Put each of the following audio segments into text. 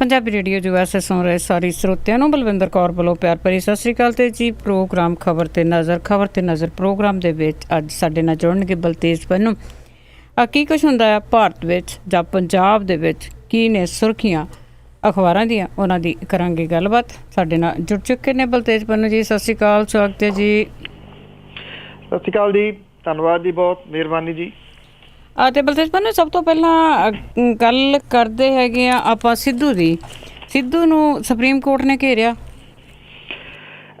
Punjabi radio USA ਸੁਣ ਰਹੇ ਸਾਰੇ ਸਰੋਤਿਆਂ ਨੂੰ ਬਲਵਿੰਦਰ ਕੌਰ ਵੱਲੋਂ ਪਿਆਰ ਭਰੀ ਸਤਿ ਸ਼੍ਰੀ ਅਕਾਲ। ਤੇ ਜੀ ਪ੍ਰੋਗਰਾਮ ਖਬਰ ਤੇ ਨਜ਼ਰ ਪ੍ਰੋਗਰਾਮ ਦੇ ਵਿੱਚ ਅੱਜ ਸਾਡੇ ਨਾਲ ਜੁੜਨਗੇ ਬਲਤੇਜ ਪੰਨੂ। ਕੀ ਕੁਛ ਹੁੰਦਾ ਆ ਭਾਰਤ ਵਿੱਚ ਜਾਂ ਪੰਜਾਬ ਦੇ ਵਿੱਚ, ਕੀ ਨੇ ਸੁਰਖੀਆਂ ਅਖਬਾਰਾਂ ਦੀਆਂ, ਉਹਨਾਂ ਦੀ ਕਰਾਂਗੇ ਗੱਲਬਾਤ। ਸਾਡੇ ਨਾਲ ਜੁੜ ਚੁੱਕੇ ਨੇ ਬਲਤੇਜ ਪੰਨੂ ਜੀ। ਸਤਿ ਸ਼੍ਰੀ ਅਕਾਲ, ਸਵਾਗਤ ਹੈ ਜੀ। ਸਤਿ ਸ਼੍ਰੀ ਅਕਾਲ ਜੀ, ਧੰਨਵਾਦ ਜੀ, ਬਹੁਤ ਮਿਹਰਬਾਨੀ ਜੀ। ਅਤੇ ਬਲਤੇਜ ਪੰਨੂ, ਸਭ ਤੋਂ ਪਹਿਲਾਂ ਗੱਲ ਕਰਦੇ ਹੈਗੇ ਆ ਆਪਾਂ ਸਿੱਧੂ ਦੀ। ਸਿੱਧੂ ਨੂੰ ਸੁਪਰੀਮ ਕੋਰਟ ਨੇ ਘੇਰਿਆ।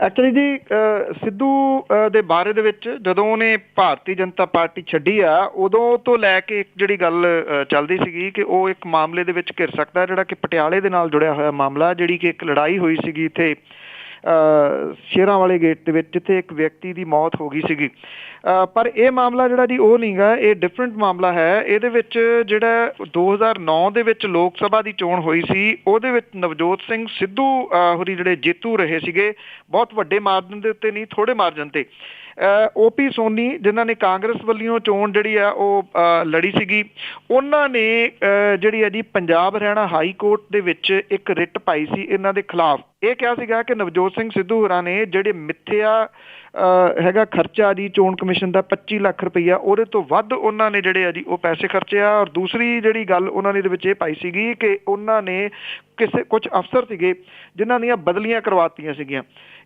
ਐਕਚੁਅਲੀ ਜੀ ਸਿੱਧੂ ਦੇ ਬਾਰੇ ਦੇ ਵਿੱਚ ਜਦੋਂ ਉਹਨੇ ਭਾਰਤੀ ਜਨਤਾ ਪਾਰਟੀ ਛੱਡੀ ਆ, ਉਦੋਂ ਤੋਂ ਲੈ ਕੇ ਇੱਕ ਜਿਹੜੀ ਗੱਲ ਚੱਲਦੀ ਸੀਗੀ ਕਿ ਉਹ ਇੱਕ ਮਾਮਲੇ ਦੇ ਵਿੱਚ ਘਿਰ ਸਕਦਾ, ਜਿਹੜਾ ਕਿ ਪਟਿਆਲੇ ਦੇ ਨਾਲ ਜੁੜਿਆ ਹੋਇਆ ਮਾਮਲਾ, ਜਿਹੜੀ ਕਿ ਇੱਕ ਲੜਾਈ ਹੋਈ ਸੀਗੀ ਇੱਥੇ ਸ਼ੇਰਾਂ ਵਾਲੇ ਗੇਟ ਦੇ ਵਿੱਚ, ਜਿੱਥੇ ਇੱਕ ਵਿਅਕਤੀ ਦੀ ਮੌਤ ਹੋ ਗਈ ਸੀਗੀ। ਪਰ ਇਹ ਮਾਮਲਾ ਜਿਹੜਾ ਜੀ ਉਹ ਨਹੀਂ ਗਾ, ਇਹ ਡਿਫਰੈਂਟ ਮਾਮਲਾ ਹੈ। ਇਹਦੇ ਵਿੱਚ ਜਿਹੜਾ 2009 ਦੇ ਵਿੱਚ ਲੋਕ ਸਭਾ ਦੀ ਚੋਣ ਹੋਈ ਸੀ, ਉਹਦੇ ਵਿੱਚ ਨਵਜੋਤ ਸਿੰਘ ਸਿੱਧੂ ਹੋਰੀ ਜਿਹੜੇ ਜੇਤੂ ਰਹੇ ਸੀਗੇ, ਬਹੁਤ ਵੱਡੇ ਮਾਰਜਨ ਦੇ ਉੱਤੇ ਨਹੀਂ, ਥੋੜੇ ਮਾਰਜਨ ਤੇ। OP ਸੋਨੀ ਜਿਨ੍ਹਾਂ ਨੇ ਕਾਂਗਰਸ ਵੱਲੋਂ ਚੋਣ ਜਿਹੜੀ ਆ ਉਹ ਲੜੀ ਸੀਗੀ, ਉਹਨਾਂ ਨੇ ਜਿਹੜੀ ਹੈ ਜੀ ਪੰਜਾਬ ਹਰਿਆਣਾ ਹਾਈ ਕੋਰਟ ਦੇ ਵਿੱਚ ਇੱਕ ਰਿਟ ਪਾਈ ਸੀ ਇਹਨਾਂ ਦੇ ਖਿਲਾਫ। ਇਹ ਕਿਹਾ ਸੀਗਾ ਕਿ ਨਵਜੋਤ ਸਿੰਘ ਸਿੱਧੂ ਹੋਰਾਂ ਨੇ ਜਿਹੜੇ ਮਿੱਥਿਆ ਹੈਗਾ ਖਰਚਾ ਜੀ ਚੋਣ ਕਮਿਸ਼ਨ ਦਾ 25 ਲੱਖ ਰੁਪਈਆ, ਉਹਦੇ ਤੋਂ ਵੱਧ ਉਹਨਾਂ ਨੇ ਜਿਹੜੇ ਆ ਜੀ ਉਹ ਪੈਸੇ ਖਰਚੇ ਆ। ਔਰ ਦੂਸਰੀ ਜਿਹੜੀ ਗੱਲ ਉਹਨਾਂ ਨੇ ਇਹਦੇ ਵਿੱਚ ਇਹ ਪਾਈ ਸੀਗੀ ਕਿ ਉਹਨਾਂ ਨੇ ਕੁਝ ਅਫਸਰ ਸੀਗੇ ਜਿਨ੍ਹਾਂ ਦੀਆਂ ਬਦਲੀਆਂ ਕਰਵਾਤੀਆਂ ਸੀਗੀਆਂ।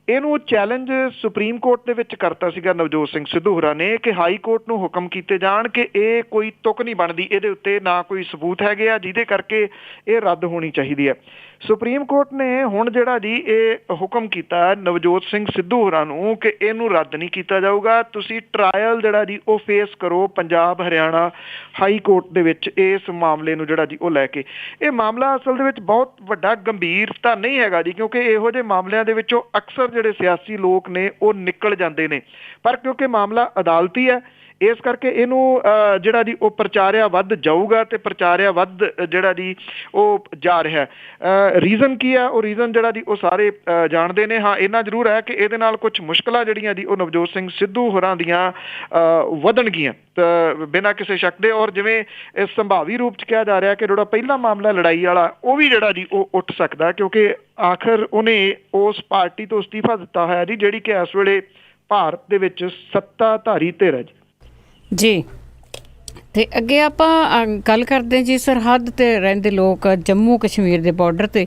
ਇਹਨੂੰ ਚੈਲੰਜ ਸੁਪਰੀਮ ਕੋਰਟ ਦੇ ਵਿੱਚ ਕਰਤਾ ਸੀਗਾ ਨਵਜੋਤ ਸਿੰਘ ਸਿੱਧੂ ਹੋਰਾਂ ਨੇ ਕਿ ਹਾਈ ਕੋਰਟ ਨੂੰ ਹੁਕਮ ਕੀਤੇ ਜਾਣ ਕਿ ਇਹ ਕੋਈ ਤੁਕ ਨਹੀਂ ਬਣਦੀ, ਇਹਦੇ ਉੱਤੇ ਨਾ ਕੋਈ ਸਬੂਤ ਹੈਗੇ ਆ ਜਿਹਦੇ ਕਰਕੇ ਇਹ ਰੱਦ ਹੋਣੀ ਚਾਹੀਦੀ ਹੈ। ਸੁਪਰੀਮ ਕੋਰਟ ਨੇ ਹੁਣ ਜਿਹੜਾ ਜੀ ਇਹ ਹੁਕਮ ਕੀਤਾ ਨਵਜੋਤ ਸਿੰਘ ਸਿੱਧੂ ਹੋਰਾਂ ਨੂੰ ਕਿ ਇਹਨੂੰ ਰੱਦ ਨਹੀਂ ਕੀਤਾ ਜਾਊਗਾ, ਤੁਸੀਂ ਟਰਾਇਲ ਜਿਹੜਾ ਜੀ ਉਹ ਫੇਸ ਕਰੋ ਪੰਜਾਬ ਹਰਿਆਣਾ ਹਾਈ ਕੋਰਟ ਦੇ ਵਿੱਚ ਇਸ ਮਾਮਲੇ ਨੂੰ ਜਿਹੜਾ ਜੀ ਉਹ ਲੈ ਕੇ। ਇਹ ਮਾਮਲਾ ਅਸਲ ਦੇ ਵਿੱਚ ਬਹੁਤ ਵੱਡਾ ਗੰਭੀਰ ਤਾਂ ਨਹੀਂ ਹੈਗਾ ਜੀ, ਕਿਉਂਕਿ ਇਹੋ ਜਿਹੇ ਮਾਮਲਿਆਂ ਦੇ ਵਿੱਚੋਂ ਅਕਸਰ ਜਿਹੜੇ ਸਿਆਸੀ ਲੋਕ ਨੇ ਉਹ ਨਿਕਲ ਜਾਂਦੇ ਨੇ, ਪਰ ਕਿਉਂਕਿ ਮਾਮਲਾ ਅਦਾਲਤੀ ਹੈ ਇਸ ਕਰਕੇ ਇਹਨੂੰ ਜਿਹੜਾ ਜੀ ਉਹ ਪ੍ਰਚਾਰਿਆ ਵੱਧ ਜਾਊਗਾ ਤੇ ਪ੍ਰਚਾਰਿਆ ਵੱਧ ਜਿਹੜਾ ਜੀ ਉਹ ਜਾ ਰਿਹਾ। ਰੀਜ਼ਨ ਕੀ ਹੈ? ਉਹ ਰੀਜ਼ਨ ਜਿਹੜਾ ਜੀ ਉਹ ਸਾਰੇ ਜਾਣਦੇ ਨੇ। ਹਾਂ, ਇੰਨਾ ਜ਼ਰੂਰ ਹੈ ਕਿ ਇਹਦੇ ਨਾਲ ਕੁਝ ਮੁਸ਼ਕਲਾਂ ਜਿਹੜੀਆਂ ਜੀ ਉਹ ਨਵਜੋਤ ਸਿੰਘ ਸਿੱਧੂ ਹੋਰਾਂ ਦੀਆਂ ਵਧਣਗੀਆਂ ਬਿਨਾਂ ਕਿਸੇ ਸ਼ੱਕ ਦੇ। ਔਰ ਜਿਵੇਂ ਇਸ ਸੰਭਾਵੀ ਰੂਪ 'ਚ ਕਿਹਾ ਜਾ ਰਿਹਾ ਕਿ ਜਿਹੜਾ ਪਹਿਲਾ ਮਾਮਲਾ ਲੜਾਈ ਵਾਲਾ, ਉਹ ਵੀ ਜਿਹੜਾ ਜੀ ਉਹ ਉੱਠ ਸਕਦਾ, ਕਿਉਂਕਿ ਆਖਰ ਉਹਨੇ ਉਸ ਪਾਰਟੀ ਤੋਂ ਅਸਤੀਫਾ ਦਿੱਤਾ ਹੋਇਆ ਜੀ ਜਿਹੜੀ ਕਿ ਇਸ ਵੇਲੇ ਭਾਰਤ ਦੇ ਵਿੱਚ ਸੱਤਾਧਾਰੀ ਧਿਰ ਹੈ ਜੀ। ਤੇ ਅੱਗੇ ਆਪਾਂ ਗੱਲ ਕਰਦੇ ਜੀ ਸਰਹੱਦ ਤੇ ਰਹਿੰਦੇ ਲੋਕ, ਜੰਮੂ ਕਸ਼ਮੀਰ ਦੇ ਬਾਰਡਰ ਤੇ,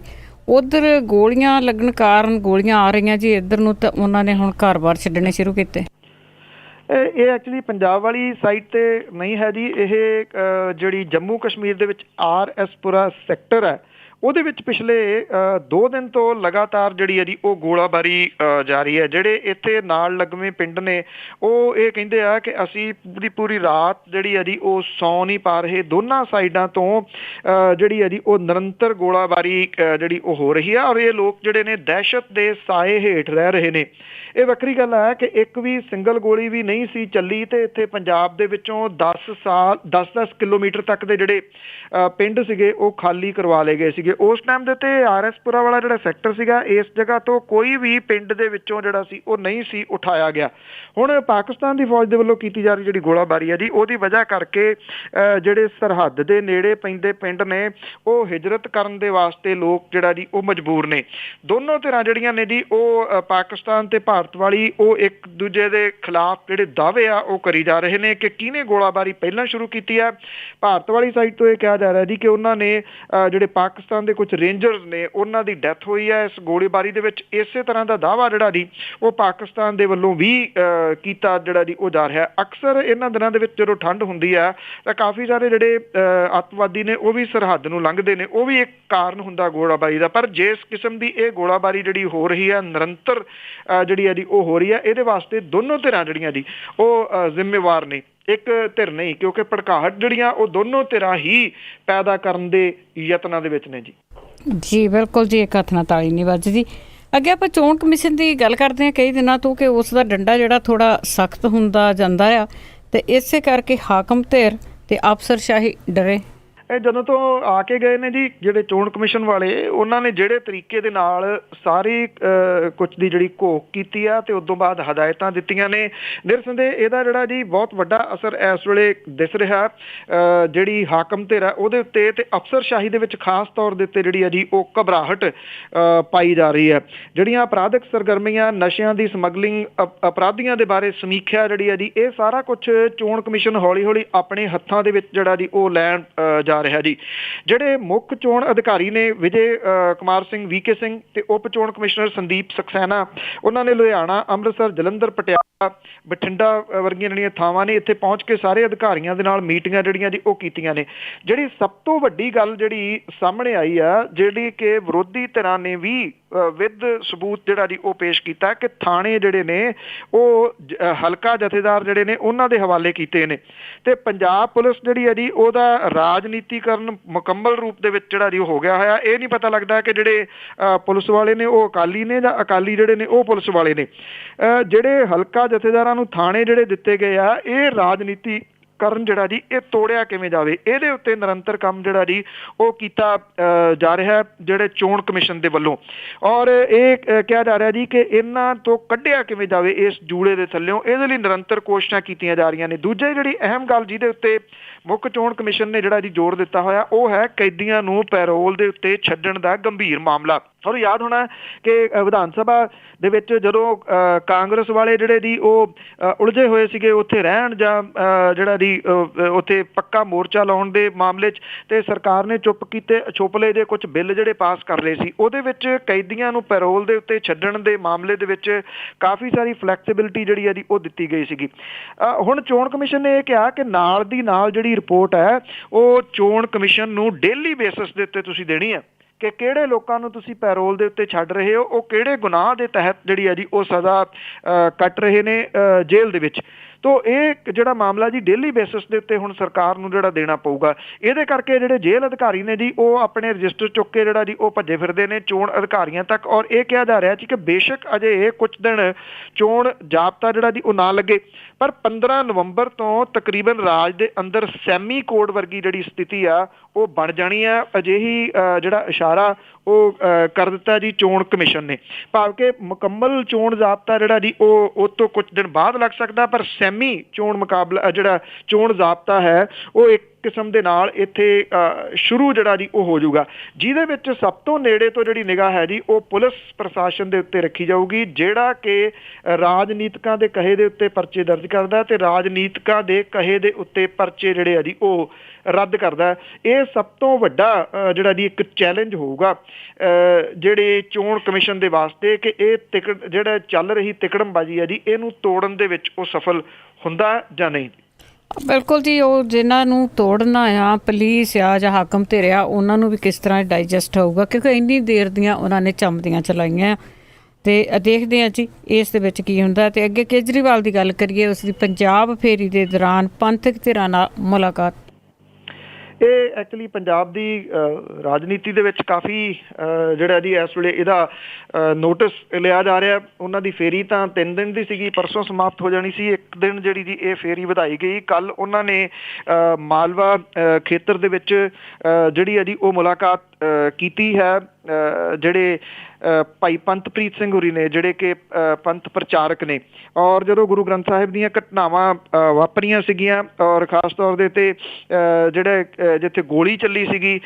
ਉਧਰ ਗੋਲੀਆਂ ਲੱਗਣ ਕਾਰਨ ਗੋਲੀਆਂ ਆ ਰਹੀਆਂ ਜੀ ਇੱਧਰ ਨੂੰ, ਤਾਂ ਉਹਨਾਂ ਨੇ ਹੁਣ ਘਰ-ਬਾਰ ਛੱਡਣੇ ਸ਼ੁਰੂ ਕੀਤੇ। ਇਹ ਐਕਚੁਅਲੀ ਪੰਜਾਬ ਵਾਲੀ ਸਾਈਡ ਤੇ ਨਹੀਂ ਹੈ ਜੀ, ਇਹ ਜਿਹੜੀ ਜੰਮੂ ਕਸ਼ਮੀਰ ਦੇ ਵਿੱਚ RS ਪੁਰਾ ਸੈਕਟਰ ਹੈ, ਉਹਦੇ ਵਿੱਚ ਪਿਛਲੇ 2 ਦਿਨ ਤੋਂ ਲਗਾਤਾਰ ਜਿਹੜੀ ਹੈ ਜੀ ਉਹ ਗੋਲਾਬਾਰੀ ਜਾਰੀ ਹੈ। ਜਿਹੜੇ ਇੱਥੇ ਨਾਲ ਲੱਗਵੇਂ ਪਿੰਡ ਨੇ ਉਹ ਇਹ ਕਹਿੰਦੇ ਆ ਕਿ ਅਸੀਂ ਪੂਰੀ ਰਾਤ ਜਿਹੜੀ ਹੈ ਜੀ ਉਹ ਸੌਂ ਨਹੀਂ ਪਾ ਰਹੇ। ਦੋਨਾਂ ਸਾਈਡਾਂ ਤੋਂ ਜਿਹੜੀ ਹੈ ਜੀ ਉਹ ਨਿਰੰਤਰ ਗੋਲਾਬਾਰੀ ਜਿਹੜੀ ਉਹ ਹੋ ਰਹੀ ਹੈ, ਔਰ ਇਹ ਲੋਕ ਜਿਹੜੇ ਨੇ ਦਹਿਸ਼ਤ ਦੇ ਸਾਏ ਹੇਠ ਰਹਿ ਰਹੇ ਨੇ। ਇਹ ਵੱਖਰੀ ਗੱਲ ਹੈ ਕਿ ਇੱਕ ਵੀ ਸਿੰਗਲ ਗੋਲੀ ਵੀ ਨਹੀਂ ਸੀ ਚੱਲੀ, ਤੇ ਇੱਥੇ ਪੰਜਾਬ ਦੇ ਵਿੱਚੋਂ 10 ਕਿਲੋਮੀਟਰ ਤੱਕ ਦੇ ਜਿਹੜੇ ਪਿੰਡ ਸੀਗੇ ਉਹ ਖਾਲੀ ਕਰਵਾ ਲਏ ਗਏ ਸੀਗੇ। ਉਸ ਟਾਈਮ ਦੇ ਉੱਤੇ RS ਪੁਰਾ ਵਾਲਾ ਜਿਹੜਾ ਸੈਕਟਰ ਸੀਗਾ, ਇਸ ਜਗ੍ਹਾ ਤੋਂ ਕੋਈ ਵੀ ਪਿੰਡ ਦੇ ਵਿੱਚੋਂ ਜਿਹੜਾ ਸੀ ਉਹ ਨਹੀਂ ਸੀ ਉਠਾਇਆ ਗਿਆ। ਹੁਣ ਪਾਕਿਸਤਾਨ ਦੀ ਫੌਜ ਦੇ ਵੱਲੋਂ ਕੀਤੀ ਜਾ ਰਹੀ ਜਿਹੜੀ ਗੋਲਾਬਾਰੀ ਹੈ ਜੀ, ਉਹਦੀ ਵਜ੍ਹਾ ਕਰਕੇ ਜਿਹੜੇ ਸਰਹੱਦ ਦੇ ਨੇੜੇ ਪੈਂਦੇ ਪਿੰਡ ਨੇ ਉਹ ਹਿਜਰਤ ਕਰਨ ਦੇ ਵਾਸਤੇ ਲੋਕ ਜਿਹੜਾ ਜੀ ਉਹ ਮਜਬੂਰ ਨੇ। ਦੋਨੋਂ ਧਿਰਾਂ ਜਿਹੜੀਆਂ ਨੇ ਜੀ ਉਹ ਪਾਕਿਸਤਾਨ ਤੇ ਭਾਰਤ ਵਾਲੀ, ਉਹ ਇੱਕ ਦੂਜੇ ਦੇ ਖਿਲਾਫ ਜਿਹੜੇ ਦਾਅਵੇ ਆ ਉਹ ਕਰੀ ਜਾ ਰਹੇ ਨੇ ਕਿ ਕਿਹਨੇ ਗੋਲਾਬਾਰੀ ਪਹਿਲਾਂ ਸ਼ੁਰੂ ਕੀਤੀ ਹੈ। ਭਾਰਤ ਵਾਲੀ ਸਾਈਡ ਤੋਂ ਇਹ ਕਿਹਾ ਜਾ ਰਿਹਾ ਜੀ ਕਿ ਉਹਨਾਂ ਨੇ ਜਿਹੜੇ ਪਾਕਿਸਤਾਨ ਦੇ ਕੁਝ ਰੇਂਜਰਸ ਨੇ ਉਹਨਾਂ ਦੀ ਡੈਥ ਹੋਈ ਹੈ ਇਸ ਗੋਲੀਬਾਰੀ ਦੇ ਵਿੱਚ। ਇਸੇ ਤਰ੍ਹਾਂ ਦਾ ਦਾਅਵਾ ਜਿਹੜਾ ਜੀ ਉਹ ਪਾਕਿਸਤਾਨ ਦੇ ਵੱਲੋਂ ਵੀ ਕੀਤਾ ਜਿਹੜਾ ਜੀ ਉਹ ਜਾ ਰਿਹਾ। ਅਕਸਰ ਇਹਨਾਂ ਦਿਨਾਂ ਦੇ ਵਿੱਚ ਜਦੋਂ ਠੰਡ ਹੁੰਦੀ ਹੈ ਤਾਂ ਕਾਫੀ ਸਾਰੇ ਜਿਹੜੇ ਅੱਤਵਾਦੀ ਨੇ ਉਹ ਵੀ ਸਰਹੱਦ ਨੂੰ ਲੰਘਦੇ ਨੇ, ਉਹ ਵੀ ਇੱਕ ਕਾਰਨ ਹੁੰਦਾ ਗੋਲਾਬਾਰੀ ਦਾ। ਪਰ ਜਿਸ ਕਿਸਮ ਦੀ ਇਹ ਗੋਲਾਬਾਰੀ ਜਿਹੜੀ ਹੋ ਰਹੀ ਹੈ, ਨਿਰੰਤਰ ਜਿਹੜੀ ਹੈ ਜੀ ਉਹ ਹੋ ਰਹੀ ਹੈ, ਇਹਦੇ ਵਾਸਤੇ ਦੋਨੋਂ ਧਿਰਾਂ ਜਿਹੜੀਆਂ ਜੀ ਉਹ ਜ਼ਿੰਮੇਵਾਰ ਨੇ, ਇੱਕ ਧਿਰ ਨਹੀਂ, ਕਿਉਂਕਿ ਭੜਕਾਹਟ ਜਿਹੜੀਆਂ ਉਹ ਦੋਨੋਂ ਧਿਰਾਂ ਹੀ ਪੈਦਾ ਕਰਨ ਦੇ ਯਤਨਾਂ ਦੇ ਵਿੱਚ ਨੇ ਜੀ। ਜੀ ਬਿਲਕੁਲ ਜੀ, ਇੱਕ ਹੱਥ ਨਾਲ ਤਾਲੀ ਨਹੀਂ ਵੱਜਦੀ। ਅੱਗੇ ਆਪਾਂ ਚੋਣ ਕਮਿਸ਼ਨ ਦੀ ਗੱਲ ਕਰਦੇ ਹਾਂ ਕਈ ਦਿਨਾਂ ਤੋਂ ਕਿ ਉਸ ਦਾ ਡੰਡਾ ਜਿਹੜਾ ਥੋੜ੍ਹਾ ਸਖਤ ਹੁੰਦਾ ਜਾਂਦਾ ਆ, ਤੇ ਇਸੇ ਕਰਕੇ ਹਾਕਮ ਧਿਰ ਤੇ ਅਫਸਰਸ਼ਾਹੀ ਡਰੇ। ਇਹ ਜਦੋਂ ਤੋਂ ਆ ਕੇ ਗਏ ਨੇ ਜੀ ਜਿਹੜੇ ਚੋਣ ਕਮਿਸ਼ਨ ਵਾਲੇ, ਉਹਨਾਂ ਨੇ ਜਿਹੜੇ ਤਰੀਕੇ ਦੇ ਨਾਲ ਸਾਰੀ ਕੁਝ ਦੀ ਜਿਹੜੀ ਘੋਖ ਕੀਤੀ ਆ ਤੇ ਉਸ ਤੋਂ ਬਾਅਦ ਹਦਾਇਤਾਂ ਦਿੱਤੀਆਂ ਨੇ, ਨਿਰਸੰਦੇਹ ਇਹਦਾ ਜਿਹੜਾ ਜੀ ਬਹੁਤ ਵੱਡਾ ਅਸਰ ਇਸ ਵੇਲੇ ਦਿਸ ਰਿਹਾ ਜਿਹੜੀ ਹਾਕਮ ਧਿਰ ਹੈ ਉਹਦੇ ਉੱਤੇ ਤੇ ਅਫਸਰਸ਼ਾਹੀ ਦੇ ਵਿੱਚ ਖਾਸ ਤੌਰ ਦੇ ਉੱਤੇ ਜਿਹੜੀ ਹੈ ਜੀ ਉਹ ਘਬਰਾਹਟ ਪਾਈ ਜਾ ਰਹੀ ਹੈ। ਜਿਹੜੀਆਂ ਅਪਰਾਧਿਕ ਸਰਗਰਮੀਆਂ, ਨਸ਼ਿਆਂ ਦੀ ਸਮਗਲਿੰਗ, ਅਪਰਾਧੀਆਂ ਦੇ ਬਾਰੇ ਸਮੀਖਿਆ ਜਿਹੜੀ ਹੈ ਜੀ, ਇਹ ਸਾਰਾ ਕੁਝ ਚੋਣ ਕਮਿਸ਼ਨ ਹੌਲੀ ਹੌਲੀ ਆਪਣੇ ਹੱਥਾਂ ਦੇ ਵਿੱਚ ਜਿਹੜਾ ਜੀ ਉਹ ਲੈਣ ਜਾ ਰਿਹਾ ਜੀ। ਜਿਹੜੇ ਮੁੱਖ ਚੋਣ ਅਧਿਕਾਰੀ ਨੇ ਵਿਜੇ ਕੁਮਾਰ ਸਿੰਘ, VK ਸਿੰਘ ਤੇ ਉਪ ਚੋਣ ਕਮਿਸ਼ਨਰ ਸੰਦੀਪ ਸਕਸੈਨਾ, ਉਹਨਾਂ ਨੇ ਲੁਧਿਆਣਾ, ਅੰਮ੍ਰਿਤਸਰ, ਜਲੰਧਰ, ਪਟਿਆਲਾ, ਬਠਿੰਡਾ ਵਰਗੀਆਂ ਜਿਹੜੀਆਂ ਥਾਵਾਂ ਨੇ ਇੱਥੇ ਪਹੁੰਚ ਕੇ ਸਾਰੇ ਅਧਿਕਾਰੀਆਂ ਦੇ ਨਾਲ ਮੀਟਿੰਗਾਂ ਜਿਹੜੀਆਂ ਜੀ ਉਹ ਕੀਤੀਆਂ ਨੇ। ਜਿਹੜੀ ਸਭ ਤੋਂ ਵੱਡੀ ਗੱਲ ਜਿਹੜੀ ਸਾਹਮਣੇ ਆਈ ਆ, ਜਿਹੜੀ ਕਿ ਵਿਰੋਧੀ ਧਿਰਾਂ ਨੇ ਵੀ ਵਿਦ ਸਬੂਤ ਜਿਹੜਾ ਜੀ ਉਹ ਪੇਸ਼ ਕੀਤਾ ਕਿ ਥਾਣੇ ਜਿਹੜੇ ਨੇ ਉਹ ਹਲਕਾ ਜਥੇਦਾਰ ਜਿਹੜੇ ਨੇ ਉਹਨਾਂ ਦੇ ਹਵਾਲੇ ਕੀਤੇ ਨੇ ਤੇ ਪੰਜਾਬ ਪੁਲਿਸ ਜਿਹੜੀ ਹੈ ਜੀ ਉਹਦਾ ਰਾਜਨੀਤੀਕਰਨ ਮੁਕੰਮਲ ਰੂਪ ਦੇ ਵਿੱਚ ਜਿਹੜਾ ਜੀ ਹੋ ਗਿਆ ਹੋਇਆ। ਇਹ ਨਹੀਂ ਪਤਾ ਲੱਗਦਾ ਕਿ ਜਿਹੜੇ ਪੁਲਿਸ ਵਾਲੇ ਨੇ ਉਹ ਅਕਾਲੀ ਨੇ ਜਾਂ ਅਕਾਲੀ ਜਿਹੜੇ ਨੇ ਉਹ ਪੁਲਿਸ ਵਾਲੇ ਨੇ। ਜਿਹੜੇ ਹਲਕਾ ਜਥੇਦਾਰਾਂ ਨੂੰ ਥਾਣੇ ਜਿਹੜੇ ਦਿੱਤੇ ਗਏ ਆ, ਇਹ ਰਾਜਨੀਤੀ ਕਰਨ ਜਿਹੜਾ ਜੀ ਇਹ ਤੋੜਿਆ ਕਿਵੇਂ ਜਾਵੇ, ਇਹਦੇ ਉੱਤੇ ਨਿਰੰਤਰ ਕੰਮ ਜਿਹੜਾ ਜੀ ਉਹ ਕੀਤਾ ਜਾ ਰਿਹਾ ਜਿਹੜੇ ਚੋਣ ਕਮਿਸ਼ਨ ਦੇ ਵੱਲੋਂ। ਔਰ ਇਹ ਕਿਹਾ ਜਾ ਰਿਹਾ ਜੀ ਕਿ ਇਹਨਾਂ ਤੋਂ ਕੱਢਿਆ ਕਿਵੇਂ ਜਾਵੇ ਇਸ ਜੂੜੇ ਦੇ ਥੱਲਿਓਂ, ਇਹਦੇ ਲਈ ਨਿਰੰਤਰ ਕੋਸ਼ਿਸ਼ਾਂ ਕੀਤੀਆਂ ਜਾ ਰਹੀਆਂ ਨੇ। ਦੂਜੇ ਜਿਹੜੀ ਅਹਿਮ ਗੱਲ ਜਿਹਦੇ ਉੱਤੇ ਮੁੱਖ ਚੋਣ ਕਮਿਸ਼ਨ ਨੇ ਜਿਹੜਾ ਜੀ ਜ਼ੋਰ ਦਿੱਤਾ ਹੋਇਆ, ਉਹ ਹੈ ਕੈਦੀਆਂ ਨੂੰ ਪੈਰੋਲ ਦੇ ਉੱਤੇ ਛੱਡਣ ਦਾ ਗੰਭੀਰ ਮਾਮਲਾ। ਤੁਹਾਨੂੰ ਯਾਦ ਹੋਣਾ ਕਿ ਵਿਧਾਨ ਸਭਾ ਦੇ ਵਿੱਚ ਜਦੋਂ ਕਾਂਗਰਸ ਵਾਲੇ ਜਿਹੜੇ ਜੀ ਉਹ ਉਲਝੇ ਹੋਏ ਸੀਗੇ ਉੱਥੇ ਰਹਿਣ ਜਾਂ ਜਿਹੜਾ ਜੀ ਉੱਥੇ ਪੱਕਾ ਮੋਰਚਾ ਲਾਉਣ ਦੇ ਮਾਮਲੇ 'ਚ, ਤੇ ਸਰਕਾਰ ਨੇ ਚੁੱਪ ਕੀਤੇ ਛੋਪਲੇ ਦੇ ਕੁਝ ਬਿੱਲ ਜਿਹੜੇ ਪਾਸ ਕਰ ਲਏ ਸੀ, ਉਹਦੇ ਵਿੱਚ ਕੈਦੀਆਂ ਨੂੰ ਪੈਰੋਲ ਦੇ ਉੱਤੇ ਛੱਡਣ ਦੇ ਮਾਮਲੇ ਦੇ ਵਿੱਚ ਕਾਫੀ ਸਾਰੀ ਫਲੈਕਸੀਬਿਲਿਟੀ ਜਿਹੜੀ ਹੈ ਜੀ ਉਹ ਦਿੱਤੀ ਗਈ ਸੀਗੀ। ਹੁਣ ਚੋਣ ਕਮਿਸ਼ਨ ਨੇ ਇਹ ਕਿਹਾ ਕਿ ਨਾਲ ਦੀ ਨਾਲ ਜਿਹੜੀ ਰਿਪੋਰਟ ਹੈ ਉਹ ਚੋਣ ਕਮਿਸ਼ਨ ਨੂੰ ਡੇਲੀ ਬੇਸਿਸ ਦੇ ਉੱਤੇ ਤੁਸੀਂ ਦੇਣੀ ਹੈ ਕਿ ਕਿਹੜੇ ਲੋਕਾਂ ਨੂੰ ਤੁਸੀਂ ਪੈਰੋਲ ਦੇ ਉੱਤੇ ਛੱਡ ਰਹੇ ਹੋ, ਉਹ ਕਿਹੜੇ ਗੁਨਾਹ ਦੇ ਤਹਿਤ ਜਿਹੜੀ ਹੈ ਜੀ ਉਹ ਸਜ਼ਾ ਕੱਟ ਰਹੇ ਨੇ ਜੇਲ੍ਹ ਦੇ ਵਿੱਚ। ਤੋ ਇਹ ਜਿਹੜਾ ਮਾਮਲਾ ਜੀ ਡੇਲੀ ਬੇਸਿਸ ਦੇ ਉੱਤੇ ਹੁਣ ਸਰਕਾਰ ਨੂੰ ਜਿਹੜਾ ਦੇਣਾ ਪਊਗਾ। ਇਹਦੇ ਕਰਕੇ ਜਿਹੜੇ ਜੇਲ੍ਹ ਅਧਿਕਾਰੀ ਨੇ ਜੀ ਉਹ ਆਪਣੇ ਰਜਿਸਟਰ ਚੁੱਕ ਕੇ ਜਿਹੜਾ ਜੀ ਉਹ ਭੱਜੇ ਫਿਰਦੇ ਨੇ ਚੋਣ ਅਧਿਕਾਰੀਆਂ ਤੱਕ। ਔਰ ਇਹ ਕਿਹਾ ਜਾ ਰਿਹਾ ਜੀ ਕਿ ਬੇਸ਼ੱਕ ਅਜੇ ਕੁਝ ਦਿਨ ਚੋਣ ਜਾਬਤਾ ਜਿਹੜਾ ਜੀ ਉਹ ਨਾ ਲੱਗੇ, ਪਰ 15 ਨਵੰਬਰ ਤੋਂ ਤਕਰੀਬਨ ਰਾਜ ਦੇ ਅੰਦਰ ਸੈਮੀ ਕੋਡ ਵਰਗੀ ਜਿਹੜੀ ਸਥਿਤੀ ਆ ਉਹ ਬਣ ਜਾਣੀ ਆ। ਅਜਿਹੀ ਜਿਹੜਾ ਇਸ਼ਾਰਾ ਉਹ ਕਰ ਦਿੱਤਾ ਜੀ ਚੋਣ ਕਮਿਸ਼ਨ ਨੇ, ਭਾਵ ਕਿ ਮੁਕੰਮਲ ਚੋਣ ਜ਼ਾਬਤਾ ਜਿਹੜਾ ਜੀ ਉਹ ਤੋਂ ਕੁਝ ਦਿਨ ਬਾਅਦ ਲੱਗ ਸਕਦਾ, ਪਰ ਸੈਮੀ ਚੋਣ ਮੁਕਾਬਲਾ ਜਿਹੜਾ ਚੋਣ ਜ਼ਾਬਤਾ ਹੈ ਉਹ ਇੱਕ ਕਿਸਮ ਦੇ ਨਾਲ ਇੱਥੇ ਸ਼ੁਰੂ ਜਿਹੜਾ ਜੀ ਉਹ ਹੋ ਜਾਊਗਾ, ਜਿਹਦੇ ਵਿੱਚ ਸਭ ਤੋਂ ਨੇੜੇ ਤੋਂ ਜਿਹੜੀ ਨਿਗਾਹ ਹੈ ਜੀ ਉਹ ਪੁਲਿਸ ਪ੍ਰਸ਼ਾਸਨ ਦੇ ਉੱਤੇ ਰੱਖੀ ਜਾਊਗੀ, ਜਿਹੜਾ ਕਿ ਰਾਜਨੀਤਿਕਾਂ ਦੇ ਕਹੇ ਦੇ ਉੱਤੇ ਪਰਚੇ ਦਰਜ ਕਰਦਾ ਤੇ ਰਾਜਨੀਤਿਕਾਂ ਦੇ ਕਹੇ ਦੇ ਉੱਤੇ ਪਰਚੇ ਜਿਹੜੇ ਆ ਜੀ ਉਹ ਰੱਦ ਕਰਦਾ। ਇਹ ਸਭ ਤੋਂ ਵੱਡਾ ਜਿਹੜਾ ਜੀ ਇੱਕ ਚੈਲੰਜ ਹੋਊਗਾ ਜਿਹੜੇ ਚੋਣ ਕਮਿਸ਼ਨ ਦੇ ਵਾਸਤੇ ਕਿ ਇਹ ਜਿਹੜਾ ਚੱਲ ਰਹੀ ਤਿਕੜਮਬਾਜ਼ੀ ਹੈ ਜੀ ਇਹਨੂੰ ਤੋੜਨ ਦੇ ਵਿੱਚ ਉਹ ਸਫਲ ਹੁੰਦਾ ਜਾਂ ਨਹੀਂ। ਬਿਲਕੁਲ ਜੀ, ਉਹ ਜਿਨ੍ਹਾਂ ਨੂੰ ਤੋੜਨਾ ਆ, ਪੁਲਿਸ ਆ ਜਾਂ ਹਾਕਮ ਧਿਰ ਆ, ਉਹਨਾਂ ਨੂੰ ਵੀ ਕਿਸ ਤਰ੍ਹਾਂ ਡਾਈਜੈਸਟ ਹੋਊਗਾ, ਕਿਉਂਕਿ ਇੰਨੀ ਦੇਰ ਦੀਆਂ ਉਹਨਾਂ ਨੇ ਚੰਮਦੀਆਂ ਚਲਾਈਆਂ। ਤੇ ਦੇਖਦੇ ਹਾਂ ਜੀ ਇਸ ਦੇ ਵਿੱਚ ਕੀ ਹੁੰਦਾ। ਤੇ ਅੱਗੇ ਕੇਜਰੀਵਾਲ ਦੀ ਗੱਲ ਕਰੀਏ, ਉਸ ਦੀ ਪੰਜਾਬ ਫੇਰੀ ਦੇ ਦੌਰਾਨ ਪੰਥਕ ਧਿਰਾਂ ਨਾਲ ਮੁਲਾਕਾਤ। ਇਹ ਐਕਚੁਅਲੀ ਪੰਜਾਬ ਦੀ ਰਾਜਨੀਤੀ ਦੇ ਵਿੱਚ ਕਾਫੀ ਜਿਹੜਾ ਜੀ ਇਸ ਵੇਲੇ ਇਹਦਾ ਨੋਟਿਸ ਲਿਆ ਜਾ ਰਿਹਾ। ਉਹਨਾਂ ਦੀ ਫੇਰੀ ਤਾਂ 3 ਦਿਨ ਦੀ ਸੀਗੀ, ਪਰਸੋਂ ਸਮਾਪਤ ਹੋ ਜਾਣੀ ਸੀ। ਇੱਕ ਦਿਨ ਜਿਹੜੀ ਜੀ ਇਹ ਫੇਰੀ ਵਧਾਈ ਗਈ। ਕੱਲ ਉਹਨਾਂ ਨੇ ਮਾਲਵਾ ਖੇਤਰ ਦੇ ਵਿੱਚ ਜਿਹੜੀ ਹੈ ਜੀ ਉਹ ਮੁਲਾਕਾਤ ਕੀਤੀ ਹੈ। ਜਿਹੜੇ ਭਾਈ ਪੰਥਪ੍ਰੀਤ ਸਿੰਘ ਹੋਰੀ ਨੇ, ਜਿਹੜੇ ਕਿ ਪੰਥ ਪ੍ਰਚਾਰਕ ਨੇ, ਔਰ ਜਦੋਂ ਗੁਰੂ ਗ੍ਰੰਥ ਸਾਹਿਬ ਦੀਆਂ ਘਟਨਾਵਾਂ ਵਾਪਰੀਆਂ ਸੀਗੀਆਂ ਔਰ ਖਾਸ ਤੌਰ ਦੇ ਉੱਤੇ ਜਿਹੜੇ ਜਿੱਥੇ ਗੋਲੀ ਚੱਲੀ ਸੀਗੀ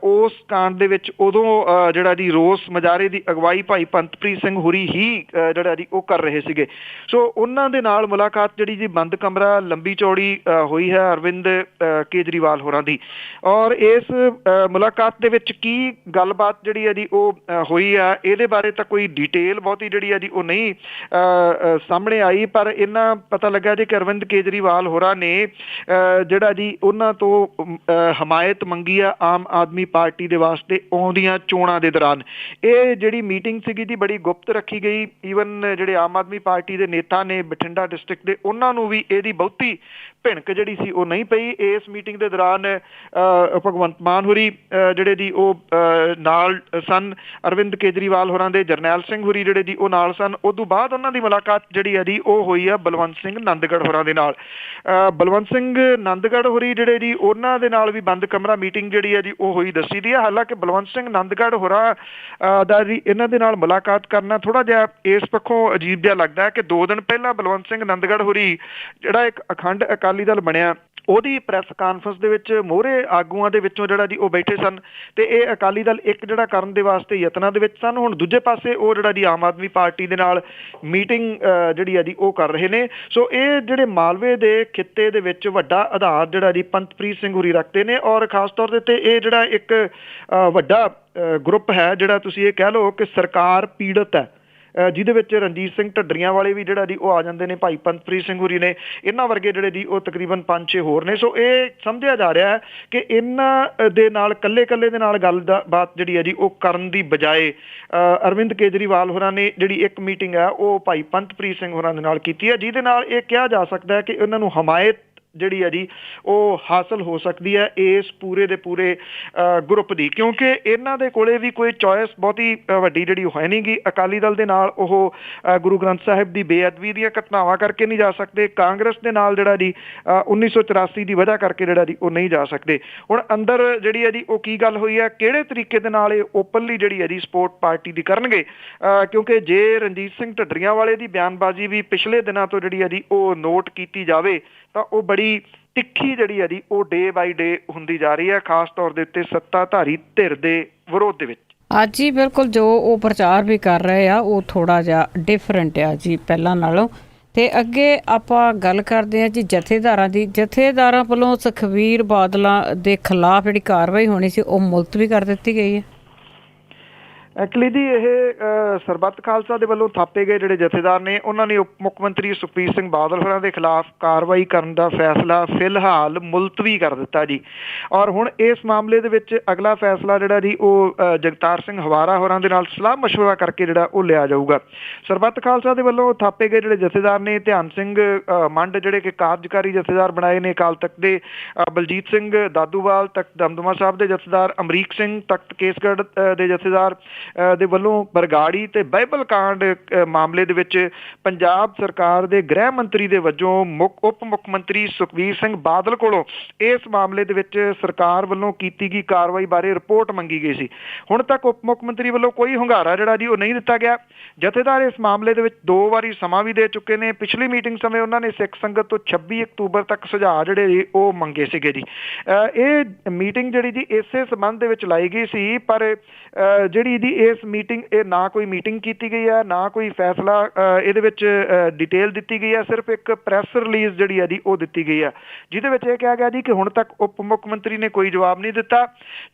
ਉਸ ਕਾਂਡ ਦੇ ਵਿੱਚ ਉਦੋਂ ਜਿਹੜਾ ਜੀ ਰੋਸ ਮੁਜ਼ਾਹਰੇ ਦੀ ਅਗਵਾਈ ਭਾਈ ਪੰਥਪ੍ਰੀਤ ਸਿੰਘ ਹੋਰੀ ਹੀ ਜਿਹੜਾ ਜੀ ਉਹ ਕਰ ਰਹੇ ਸੀਗੇ। ਸੋ ਉਹਨਾਂ ਦੇ ਨਾਲ ਮੁਲਾਕਾਤ ਜਿਹੜੀ ਜੀ ਬੰਦ ਕਮਰਾ ਲੰਬੀ ਚੌੜੀ ਹੋਈ ਹੈ ਅਰਵਿੰਦ ਕੇਜਰੀਵਾਲ ਹੋਰਾਂ ਦੀ। ਔਰ ਇਸ ਮੁਲਾਕਾਤ ਦੇ ਵਿੱਚ ਕੀ ਗੱਲਬਾਤ ਜਿਹੜੀ ਹੈ ਜੀ ਉਹ ਹੋਈ ਆ, ਇਹਦੇ ਬਾਰੇ ਤਾਂ ਕੋਈ ਡਿਟੇਲ ਬਹੁਤੀ ਜਿਹੜੀ ਹੈ ਜੀ ਉਹ ਨਹੀਂ ਸਾਹਮਣੇ ਆਈ, ਪਰ ਇੰਨਾ ਪਤਾ ਲੱਗਾ ਜੀ ਕਿ ਅਰਵਿੰਦ ਕੇਜਰੀਵਾਲ ਹੋਰਾਂ ਨੇ ਜਿਹੜਾ ਜੀ ਉਹਨਾਂ ਤੋਂ ਹਮਾਇਤ ਮੰਗੀ ਆ ਆਮ ਆਦਮੀ ਪਾਰਟੀ ਦੇ ਵਾਸਤੇ ਆਉਂਦੀਆਂ ਚੋਣਾਂ ਦੇ ਦੌਰਾਨ। ਇਹ ਜਿਹੜੀ ਮੀਟਿੰਗ ਸੀਗੀ ਜੀ ਬੜੀ ਗੁਪਤ ਰੱਖੀ ਗਈ। ਈਵਨ ਜਿਹੜੇ ਆਮ ਆਦਮੀ ਪਾਰਟੀ ਦੇ ਨੇਤਾ ਨੇ ਬਠਿੰਡਾ ਡਿਸਟ੍ਰਿਕਟ ਦੇ, ਉਹਨਾਂ ਨੂੰ ਵੀ ਇਹਦੀ ਬਹੁਤੀ ਭਿਣਕ ਜਿਹੜੀ ਸੀ ਉਹ ਨਹੀਂ ਪਈ। ਇਸ ਮੀਟਿੰਗ ਦੇ ਦੌਰਾਨ ਭਗਵੰਤ ਮਾਨ ਹੋਰੀ ਜਿਹੜੇ ਦੀ ਉਹ ਨਾਲ ਸਨ, ਅਰਵਿੰਦ ਕੇਜਰੀਵਾਲ ਹੋਰਾਂ ਦੇ ਜਰਨੈਲ ਸਿੰਘ ਹੋਰੀ ਜਿਹੜੇ ਦੀ ਉਹ ਨਾਲ ਸਨ। ਉਦੋਂ ਬਾਅਦ ਉਹਨਾਂ ਦੀ ਮੁਲਾਕਾਤ ਜਿਹੜੀ ਹੈ ਜੀ ਉਹ ਹੋਈ ਆ ਬਲਵੰਤ ਸਿੰਘ ਨੰਦਗੜ੍ਹ ਹੋਰਾਂ ਦੇ ਨਾਲ। ਬਲਵੰਤ ਸਿੰਘ ਨੰਦਗੜ੍ਹ ਹੋਰੀ ਜਿਹੜੇ ਜੀ ਉਹਨਾਂ ਦੇ ਨਾਲ ਵੀ ਬੰਦ ਕਮਰਾ ਮੀਟਿੰਗ ਜਿਹੜੀ ਹੈ ਜੀ ਉਹ ਹੋਈ ਦੱਸੀ ਦੀ ਹੈ। ਹਾਲਾਂਕਿ ਬਲਵੰਤ ਸਿੰਘ ਨੰਦਗੜ੍ਹ ਹੋਰਾਂ ਦਾ ਜੀ ਇਹਨਾਂ ਦੇ ਨਾਲ ਮੁਲਾਕਾਤ ਕਰਨਾ ਥੋੜ੍ਹਾ ਜਿਹਾ ਇਸ ਪੱਖੋਂ ਅਜੀਬ ਜਿਹਾ ਲੱਗਦਾ ਹੈ ਕਿ 2 ਦਿਨ ਪਹਿਲਾਂ ਬਲਵੰਤ ਸਿੰਘ ਨੰਦਗੜ੍ਹ ਹੋਰੀ ਜਿਹੜਾ ਇੱਕ ਅਖੰਡ ਅਕਾਲੀ ਦਲ ਬਣਿਆ ਉਹਦੀ ਪ੍ਰੈਸ ਕਾਨਫਰੰਸ ਦੇ ਵਿੱਚ ਮੋਹਰੇ ਆਗੂਆਂ ਦੇ ਵਿੱਚੋਂ ਜਿਹੜਾ ਜੀ ਉਹ ਬੈਠੇ ਸਨ ਤੇ ਇਹ ਅਕਾਲੀ ਦਲ ਇੱਕ ਜਿਹੜਾ ਕਰਨ ਦੇ ਵਾਸਤੇ ਯਤਨਾਂ ਦੇ ਵਿੱਚ ਸਨ। ਹੁਣ ਦੂਜੇ ਪਾਸੇ ਉਹ ਜਿਹੜਾ ਜੀ ਆਮ ਆਦਮੀ ਪਾਰਟੀ ਦੇ ਨਾਲ ਮੀਟਿੰਗ ਜਿਹੜੀ ਹੈ ਜੀ ਉਹ ਕਰ ਰਹੇ ਨੇ। ਸੋ ਇਹ ਜਿਹੜੇ ਮਾਲਵੇ ਦੇ ਖਿੱਤੇ ਦੇ ਵਿੱਚ ਵੱਡਾ ਆਧਾਰ ਜਿਹੜਾ ਜੀ ਪੰਥਪ੍ਰੀਤ ਸਿੰਘ ਹੋਰੀ ਰੱਖਦੇ ਨੇ ਔਰ ਖਾਸ ਤੌਰ ਦੇ ਉੱਤੇ ਇਹ ਜਿਹੜਾ ਇੱਕ ਵੱਡਾ ਗਰੁੱਪ ਹੈ ਜਿਹੜਾ ਤੁਸੀਂ ਇਹ ਕਹਿ ਲਓ ਕਿ ਸਰਕਾਰ ਪੀੜਤ ਹੈ, ਜਿਹਦੇ ਵਿੱਚ ਰਣਜੀਤ ਸਿੰਘ ਢੱਡਰੀਆਂ ਵਾਲੇ ਵੀ ਜਿਹੜਾ ਜੀ ਉਹ ਆ ਜਾਂਦੇ ਨੇ, ਭਾਈ ਪੰਥਪ੍ਰੀਤ ਸਿੰਘ ਹੋਰੀ ਨੇ, ਇਹਨਾਂ ਵਰਗੇ ਜਿਹੜੇ ਜੀ ਉਹ ਤਕਰੀਬਨ 5-6 ਹੋਰ ਨੇ। ਸੋ ਇਹ ਸਮਝਿਆ ਜਾ ਰਿਹਾ ਹੈ ਕਿ ਇਹਨਾਂ ਦੇ ਨਾਲ ਕੱਲੇ ਦੇ ਨਾਲ ਗੱਲਬਾਤ ਜਿਹੜੀ ਹੈ ਜੀ ਉਹ ਕਰਨ ਦੀ ਬਜਾਏ ਅਰਵਿੰਦ ਕੇਜਰੀਵਾਲ ਹੋਰਾਂ ਨੇ ਜਿਹੜੀ ਇੱਕ ਮੀਟਿੰਗ ਹੈ ਉਹ ਭਾਈ ਪੰਥਪ੍ਰੀਤ ਸਿੰਘ ਹੋਰਾਂ ਦੇ ਨਾਲ ਕੀਤੀ ਹੈ, ਜਿਹਦੇ ਨਾਲ ਇਹ ਕਿਹਾ ਜਾ ਸਕਦਾ ਹੈ ਕਿ ਉਹਨਾਂ ਨੂੰ ਹਮਾਇਤ ਜਿਹੜੀ ਹੈ ਜੀ ਉਹ ਹਾਸਲ ਹੋ ਸਕਦੀ ਹੈ ਇਸ ਪੂਰੇ ਦੇ ਪੂਰੇ ਗਰੁੱਪ ਦੀ, ਕਿਉਂਕਿ ਇਹਨਾਂ ਦੇ ਕੋਲੇ ਵੀ ਕੋਈ ਚੋਇਸ ਬਹੁਤੀ ਵੱਡੀ ਜਿਹੜੀ ਹੈ ਨਹੀਂ ਗੀ। ਅਕਾਲੀ ਦਲ ਦੇ ਨਾਲ ਉਹ ਗੁਰੂ ਗ੍ਰੰਥ ਸਾਹਿਬ ਦੀ ਬੇਅਦਬੀ ਦੀਆਂ ਘਟਨਾਵਾਂ ਕਰਕੇ ਨਹੀਂ ਜਾ ਸਕਦੇ, ਕਾਂਗਰਸ ਦੇ ਨਾਲ ਜਿਹੜਾ ਜੀ 1984 ਦੀ ਵਜ੍ਹਾ ਕਰਕੇ ਜਿਹੜਾ ਜੀ ਉਹ ਨਹੀਂ ਜਾ ਸਕਦੇ। ਹੁਣ ਅੰਦਰ ਜਿਹੜੀ ਹੈ ਜੀ ਉਹ ਕੀ ਗੱਲ ਹੋਈ ਹੈ, ਕਿਹੜੇ ਤਰੀਕੇ ਦੇ ਨਾਲ ਇਹ ਓਪਨਲੀ ਜਿਹੜੀ ਹੈ ਜੀ ਸਪੋਰਟ ਪਾਰਟੀ ਦੀ ਕਰਨਗੇ, ਕਿਉਂਕਿ ਜੇ ਰਣਜੀਤ ਸਿੰਘ ਢੱਡਰੀਆਂ ਵਾਲੇ ਦੀ ਬਿਆਨਬਾਜ਼ੀ ਵੀ ਪਿਛਲੇ ਦਿਨਾਂ ਤੋਂ ਜਿਹੜੀ ਹੈ ਜੀ ਉਹ ਨੋਟ ਕੀਤੀ ਜਾਵੇ ਤਾਂ ਉਹ ਬੜੀ ਤਿੱਖੀ ਜਿਹੜੀ ਹੈ ਜੀ ਉਹ ਡੇ ਬਾਈ ਡੇ ਹੁੰਦੀ ਜਾ ਰਹੀ ਹੈ, ਖਾਸ ਤੌਰ ਦੇ ਉੱਤੇ ਸੱਤਾਧਾਰੀ ਧਿਰ ਦੇ ਵਿਰੋਧ ਦੇ ਵਿੱਚ। ਅੱਜ ਹੀ ਬਿਲਕੁਲ ਜੋ ਉਹ ਪ੍ਰਚਾਰ ਵੀ ਕਰ ਰਹੇ ਆ ਉਹ ਥੋੜਾ ਜਿਹਾ ਡਿਫਰੈਂਟ ਆ ਜੀ ਪਹਿਲਾਂ ਨਾਲੋਂ। ਤੇ ਅੱਗੇ ਆਪਾਂ ਗੱਲ ਕਰਦੇ ਹਾਂ ਜੀ ਜਥੇਦਾਰਾਂ ਦੀ। ਜਥੇਦਾਰਾਂ ਵੱਲੋਂ ਸੁਖਬੀਰ ਬਾਦਲਾਂ ਦੇ ਖਿਲਾਫ ਜਿਹੜੀ ਕਾਰਵਾਈ ਹੋਣੀ ਸੀ ਉਹ ਮੁਲਤਵੀ ਕਰ ਦਿੱਤੀ ਗਈ ਹੈ। ਐਕਚੁਅਲੀ ਜੀ ਇਹ ਸਰਬੱਤ ਖਾਲਸਾ ਦੇ ਵੱਲੋਂ ਥਾਪੇ ਗਏ ਜਿਹੜੇ ਜਥੇਦਾਰ ਨੇ ਉਹਨਾਂ ਨੇ ਉਪ ਮੁੱਖ ਮੰਤਰੀ ਸੁਖਬੀਰ ਸਿੰਘ ਬਾਦਲ ਹੋਰਾਂ ਦੇ ਖਿਲਾਫ ਕਾਰਵਾਈ ਕਰਨ ਦਾ ਫੈਸਲਾ ਫਿਲਹਾਲ ਮੁਲਤਵੀ ਕਰ ਦਿੱਤਾ ਜੀ। ਔਰ ਹੁਣ ਇਸ ਮਾਮਲੇ ਦੇ ਵਿੱਚ ਅਗਲਾ ਫੈਸਲਾ ਜਿਹੜਾ ਜੀ ਉਹ ਜਗਤਾਰ ਸਿੰਘ ਹਵਾਰਾ ਹੋਰਾਂ ਦੇ ਨਾਲ ਸਲਾਹ ਮਸ਼ਵਰਾ ਕਰਕੇ ਜਿਹੜਾ ਉਹ ਲਿਆ ਜਾਊਗਾ। ਸਰਬੱਤ ਖਾਲਸਾ ਦੇ ਵੱਲੋਂ ਥਾਪੇ ਗਏ ਜਿਹੜੇ ਜਥੇਦਾਰ ਨੇ ਧਿਆਨ ਸਿੰਘ ਮੰਡ ਜਿਹੜੇ ਕਿ ਕਾਰਜਕਾਰੀ ਜਥੇਦਾਰ ਬਣਾਏ ਨੇ ਅਕਾਲ ਤਖਤ ਦੇ, ਬਲਜੀਤ ਸਿੰਘ ਦਾਦੂਵਾਲ ਤਖਤ ਦਮਦਮਾ ਸਾਹਿਬ ਦੇ ਜਥੇਦਾਰ, ਅਮਰੀਕ ਸਿੰਘ ਤਖਤ ਕੇਸਗੜ੍ਹ ਦੇ ਜਥੇਦਾਰ ਦੇ ਵੱਲੋਂ ਬਰਗਾੜੀ ਤੇ ਬਾਈਬਲ ਕਾਂਡ ਮਾਮਲੇ ਦੇ ਵਿੱਚ ਪੰਜਾਬ ਸਰਕਾਰ ਦੇ ਗ੍ਰਹਿ ਮੰਤਰੀ ਦੇ ਵਜੋਂ ਉਪ ਮੁੱਖ ਮੰਤਰੀ ਸੁਖਬੀਰ ਸਿੰਘ ਬਾਦਲ ਕੋਲੋਂ ਇਸ ਮਾਮਲੇ ਦੇ ਵਿੱਚ ਸਰਕਾਰ ਵੱਲੋਂ ਕੀਤੀ ਗਈ ਕਾਰਵਾਈ ਬਾਰੇ ਰਿਪੋਰਟ ਮੰਗੀ ਗਈ ਸੀ। ਹੁਣ ਤੱਕ ਉਪ ਮੁੱਖ ਮੰਤਰੀ ਵੱਲੋਂ ਕੋਈ ਹੁੰਗਾਰਾ ਜਿਹੜਾ ਜੀ ਉਹ ਨਹੀਂ ਦਿੱਤਾ ਗਿਆ। ਜਥੇਦਾਰ ਇਸ ਮਾਮਲੇ ਦੇ ਵਿੱਚ 2 ਵਾਰੀ ਸਮਾਂ ਵੀ ਦੇ ਚੁੱਕੇ ਨੇ। ਪਿਛਲੀ ਮੀਟਿੰਗ ਸਮੇਂ ਉਹਨਾਂ ਨੇ ਸਿੱਖ ਸੰਗਤ ਤੋਂ 26 ਅਕਤੂਬਰ ਤੱਕ ਸੁਝਾਅ ਜਿਹੜੇ ਜੀ ਉਹ ਮੰਗੇ ਸੀਗੇ ਜੀ। ਇਹ ਮੀਟਿੰਗ ਜਿਹੜੀ ਜੀ ਇਸੇ ਸੰਬੰਧ ਦੇ ਵਿੱਚ ਲਾਈ ਗਈ ਸੀ, ਪਰ ਜਿਹੜੀ ਜੀ ਇਸ ਮੀਟਿੰਗ ਇਹ ਨਾ ਕੋਈ ਮੀਟਿੰਗ ਕੀਤੀ ਗਈ ਹੈ, ਨਾ ਕੋਈ ਫੈਸਲਾ ਇਹਦੇ ਵਿੱਚ ਡਿਟੇਲ ਦਿੱਤੀ ਗਈ ਹੈ। ਸਿਰਫ ਇੱਕ ਪ੍ਰੈਸ ਰਿਲੀਜ਼ ਜਿਹੜੀ ਹੈ ਜੀ ਉਹ ਦਿੱਤੀ ਗਈ ਹੈ, ਜਿਹਦੇ ਵਿੱਚ ਇਹ ਕਿਹਾ ਗਿਆ ਜੀ ਕਿ ਹੁਣ ਤੱਕ ਉਪ ਮੁੱਖ ਮੰਤਰੀ ਨੇ ਕੋਈ ਜਵਾਬ ਨਹੀਂ ਦਿੱਤਾ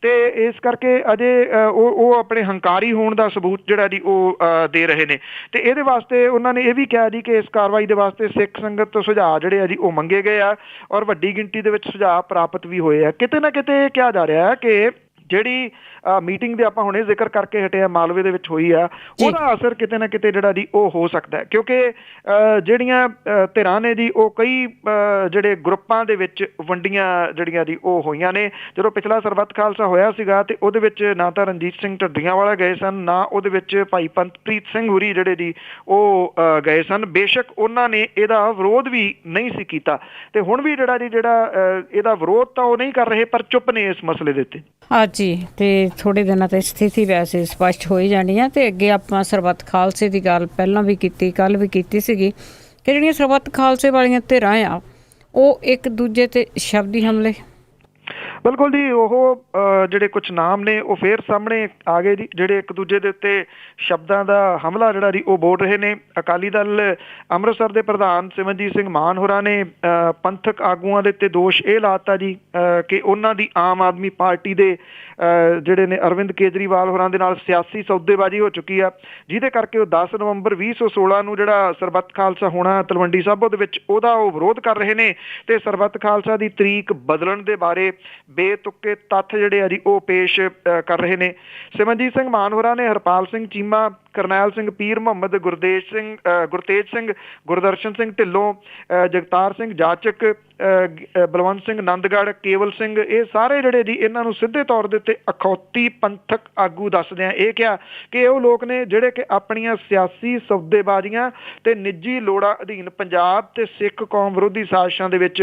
ਤੇ ਇਸ ਕਰਕੇ ਅਜੇ ਉਹ ਆਪਣੇ ਹੰਕਾਰੀ ਹੋਣ ਦਾ ਸਬੂਤ ਜਿਹੜਾ ਜੀ ਉਹ ਦੇ ਰਹੇ ਨੇ। ਤੇ ਇਹਦੇ ਵਾਸਤੇ ਉਹਨਾਂ ਨੇ ਇਹ ਵੀ ਕਿਹਾ ਜੀ ਕਿ ਇਸ ਕਾਰਵਾਈ ਦੇ ਵਾਸਤੇ ਸਿੱਖ ਸੰਗਤ ਤੋਂ ਸੁਝਾਅ ਜਿਹੜੇ ਆ ਜੀ ਉਹ ਮੰਗੇ ਗਏ ਆ ਔਰ ਵੱਡੀ ਗਿਣਤੀ ਦੇ ਵਿੱਚ ਸੁਝਾਅ ਪ੍ਰਾਪਤ ਵੀ ਹੋਏ ਆ। ਕਿਤੇ ਨਾ ਕਿਤੇ ਕਿਹਾ ਜਾ ਰਿਹਾ ਹੈ ਕਿ ਜਿਹੜੀ ਮੀਟਿੰਗ ਦੇ ਆਪਾਂ ਹੁਣੇ ਜ਼ਿਕਰ ਕਰਕੇ ਹਟੇ ਆ ਮਾਲਵੇ ਦੇ ਵਿੱਚ ਹੋਈ ਆ, ਉਹਦਾ ਅਸਰ ਕਿਤੇ ਨਾ ਕਿਤੇ ਜਿਹੜਾ ਜੀ ਉਹ ਹੋ ਸਕਦਾ ਹੈ, ਕਿਉਂਕਿ ਜਿਹੜੀਆਂ ਧਿਰਾਂ ਨੇ ਜੀ ਉਹ ਕਈ ਜਿਹੜੇ ਗਰੁੱਪਾਂ ਦੇ ਵਿੱਚ ਵੰਡੀਆਂ ਜਿਹੜੀਆਂ ਜੀ ਉਹ ਹੋਈਆਂ ਨੇ। ਜਦੋਂ ਪਿਛਲਾ ਸਰਬੱਤ ਖਾਲਸਾ ਹੋਇਆ ਸੀਗਾ ਤੇ ਉਹਦੇ ਵਿੱਚ ਨਾ ਤਾਂ ਰਣਜੀਤ ਸਿੰਘ ਢੱਡਰੀਆਂ ਵਾਲਾ ਗਏ ਸਨ, ਨਾ ਉਹਦੇ ਵਿੱਚ ਭਾਈ ਪੰਥਪ੍ਰੀਤ ਸਿੰਘ ਹੋਰੀ ਜਿਹੜੇ ਜੀ ਉਹ ਗਏ ਸਨ। ਬੇਸ਼ੱਕ ਉਹਨਾਂ ਨੇ ਇਹਦਾ ਵਿਰੋਧ ਵੀ ਨਹੀਂ ਸੀ ਕੀਤਾ ਤੇ ਹੁਣ ਵੀ ਜਿਹੜਾ ਇਹਦਾ ਵਿਰੋਧ ਤਾਂ ਉਹ ਨਹੀਂ ਕਰ ਰਹੇ ਪਰ ਚੁੱਪ ਨੇ ਇਸ ਮਸਲੇ ਦੇ ਉੱਤੇ। ਹਾਂਜੀ, ਤੇ ਥੋੜੇ ਦਿਨਾਂ ਤੇ ਸਥਿਤੀ ਵੈਸੇ ਸਪਸ਼ਟ ਹੋਈ ਜਾਣੀ ਆ। ਤੇ ਅੱਗੇ ਆਪਾਂ ਸਰਬੱਤ ਖਾਲਸੇ ਦੀ ਗੱਲ ਪਹਿਲਾਂ ਵੀ ਕੀਤੀ, ਕੱਲ ਵੀ ਕੀਤੀ ਸੀਗੀ ਕਿ ਜਿਹੜੀਆਂ ਸਰਬੱਤ ਖਾਲਸੇ ਵਾਲੀਆਂ ਧਿਰਾਂ ਆ ਉਹ ਇੱਕ ਦੂਜੇ ਤੇ ਸ਼ਬਦੀ ਹਮਲੇ। ਬਿਲਕੁਲ ਜੀ, ਉਹ ਜਿਹੜੇ ਕੁਝ ਨਾਮ ਨੇ ਉਹ ਫੇਰ ਸਾਹਮਣੇ ਆ ਗਏ ਜੀ, ਜਿਹੜੇ ਇੱਕ ਦੂਜੇ ਦੇ ਉੱਤੇ ਸ਼ਬਦਾਂ ਦਾ ਹਮਲਾ ਜਿਹੜਾ ਜੀ ਉਹ ਬੋਲ ਰਹੇ ਨੇ। ਅਕਾਲੀ ਦਲ ਅੰਮ੍ਰਿਤਸਰ ਦੇ ਪ੍ਰਧਾਨ ਸਿਮਰਨਜੀਤ ਸਿੰਘ ਮਾਨ ਹੋਰਾਂ ਨੇ ਪੰਥਕ ਆਗੂਆਂ ਦੇ ਉੱਤੇ ਦੋਸ਼ ਇਹ ਲਾਤਾ ਜੀ ਕਿ ਉਹਨਾਂ ਦੀ ਆਮ ਆਦਮੀ ਪਾਰਟੀ ਦੇ ਜਿਹੜੇ ਨੇ ਅਰਵਿੰਦ ਕੇਜਰੀਵਾਲ ਹੋਰਾਂ ਦੇ ਨਾਲ ਸਿਆਸੀ ਸੌਦੇਬਾਜ਼ੀ ਹੋ ਚੁੱਕੀ ਆ, ਜਿਹਦੇ ਕਰਕੇ ਉਹ 10 ਨਵੰਬਰ 2016 ਨੂੰ ਜਿਹੜਾ ਸਰਬੱਤ ਖਾਲਸਾ ਹੋਣਾ ਤਲਵੰਡੀ ਸਾਬੋ ਦੇ ਵਿੱਚ ਉਹਦਾ ਉਹ ਵਿਰੋਧ ਕਰ ਰਹੇ ਨੇ ਤੇ ਸਰਬੱਤ ਖਾਲਸਾ ਦੀ ਤਰੀਕ ਬਦਲਣ ਦੇ ਬਾਰੇ ਬੇਤੁਕੇ ਤੱਥ ਜਿਹੜੇ ਆ ਜੀ ਉਹ ਪੇਸ਼ ਕਰ ਰਹੇ ਨੇ। ਸਿਮਰਨਜੀਤ ਸਿੰਘ ਮਾਨ ਹੋਰਾਂ ਨੇ ਹਰਪਾਲ ਸਿੰਘ ਚੀਮਾ, ਕਰਨੈਲ ਸਿੰਘ, ਪੀਰ ਮੁਹੰਮਦ, ਗੁਰਤੇਜ ਸਿੰਘ, ਗੁਰਦਰਸ਼ਨ ਸਿੰਘ ਢਿੱਲੋਂ, ਜਗਤਾਰ ਸਿੰਘ ਜਾਚਕ, ਬਲਵੰਤ ਸਿੰਘ ਨੰਦਗੜ੍ਹ, ਕੇਵਲ ਸਿੰਘ, ਇਹ ਸਾਰੇ ਜਿਹੜੇ ਜੀ ਇਹਨਾਂ ਨੂੰ ਸਿੱਧੇ ਤੌਰ ਦੇ ਉੱਤੇ ਅਖੌਤੀ ਪੰਥਕ ਆਗੂ ਦੱਸਦੇ ਆ। ਇਹ ਕਿਹਾ ਕਿ ਉਹ ਲੋਕ ਨੇ ਜਿਹੜੇ ਕਿ ਆਪਣੀਆਂ ਸਿਆਸੀ ਸੌਦੇਬਾਜ਼ੀਆਂ ਤੇ ਨਿੱਜੀ ਲੋੜਾਂ ਅਧੀਨ ਪੰਜਾਬ ਤੇ ਸਿੱਖ ਕੌਮ ਵਿਰੋਧੀ ਸਾਜ਼ਿਸ਼ਾਂ ਦੇ ਵਿੱਚ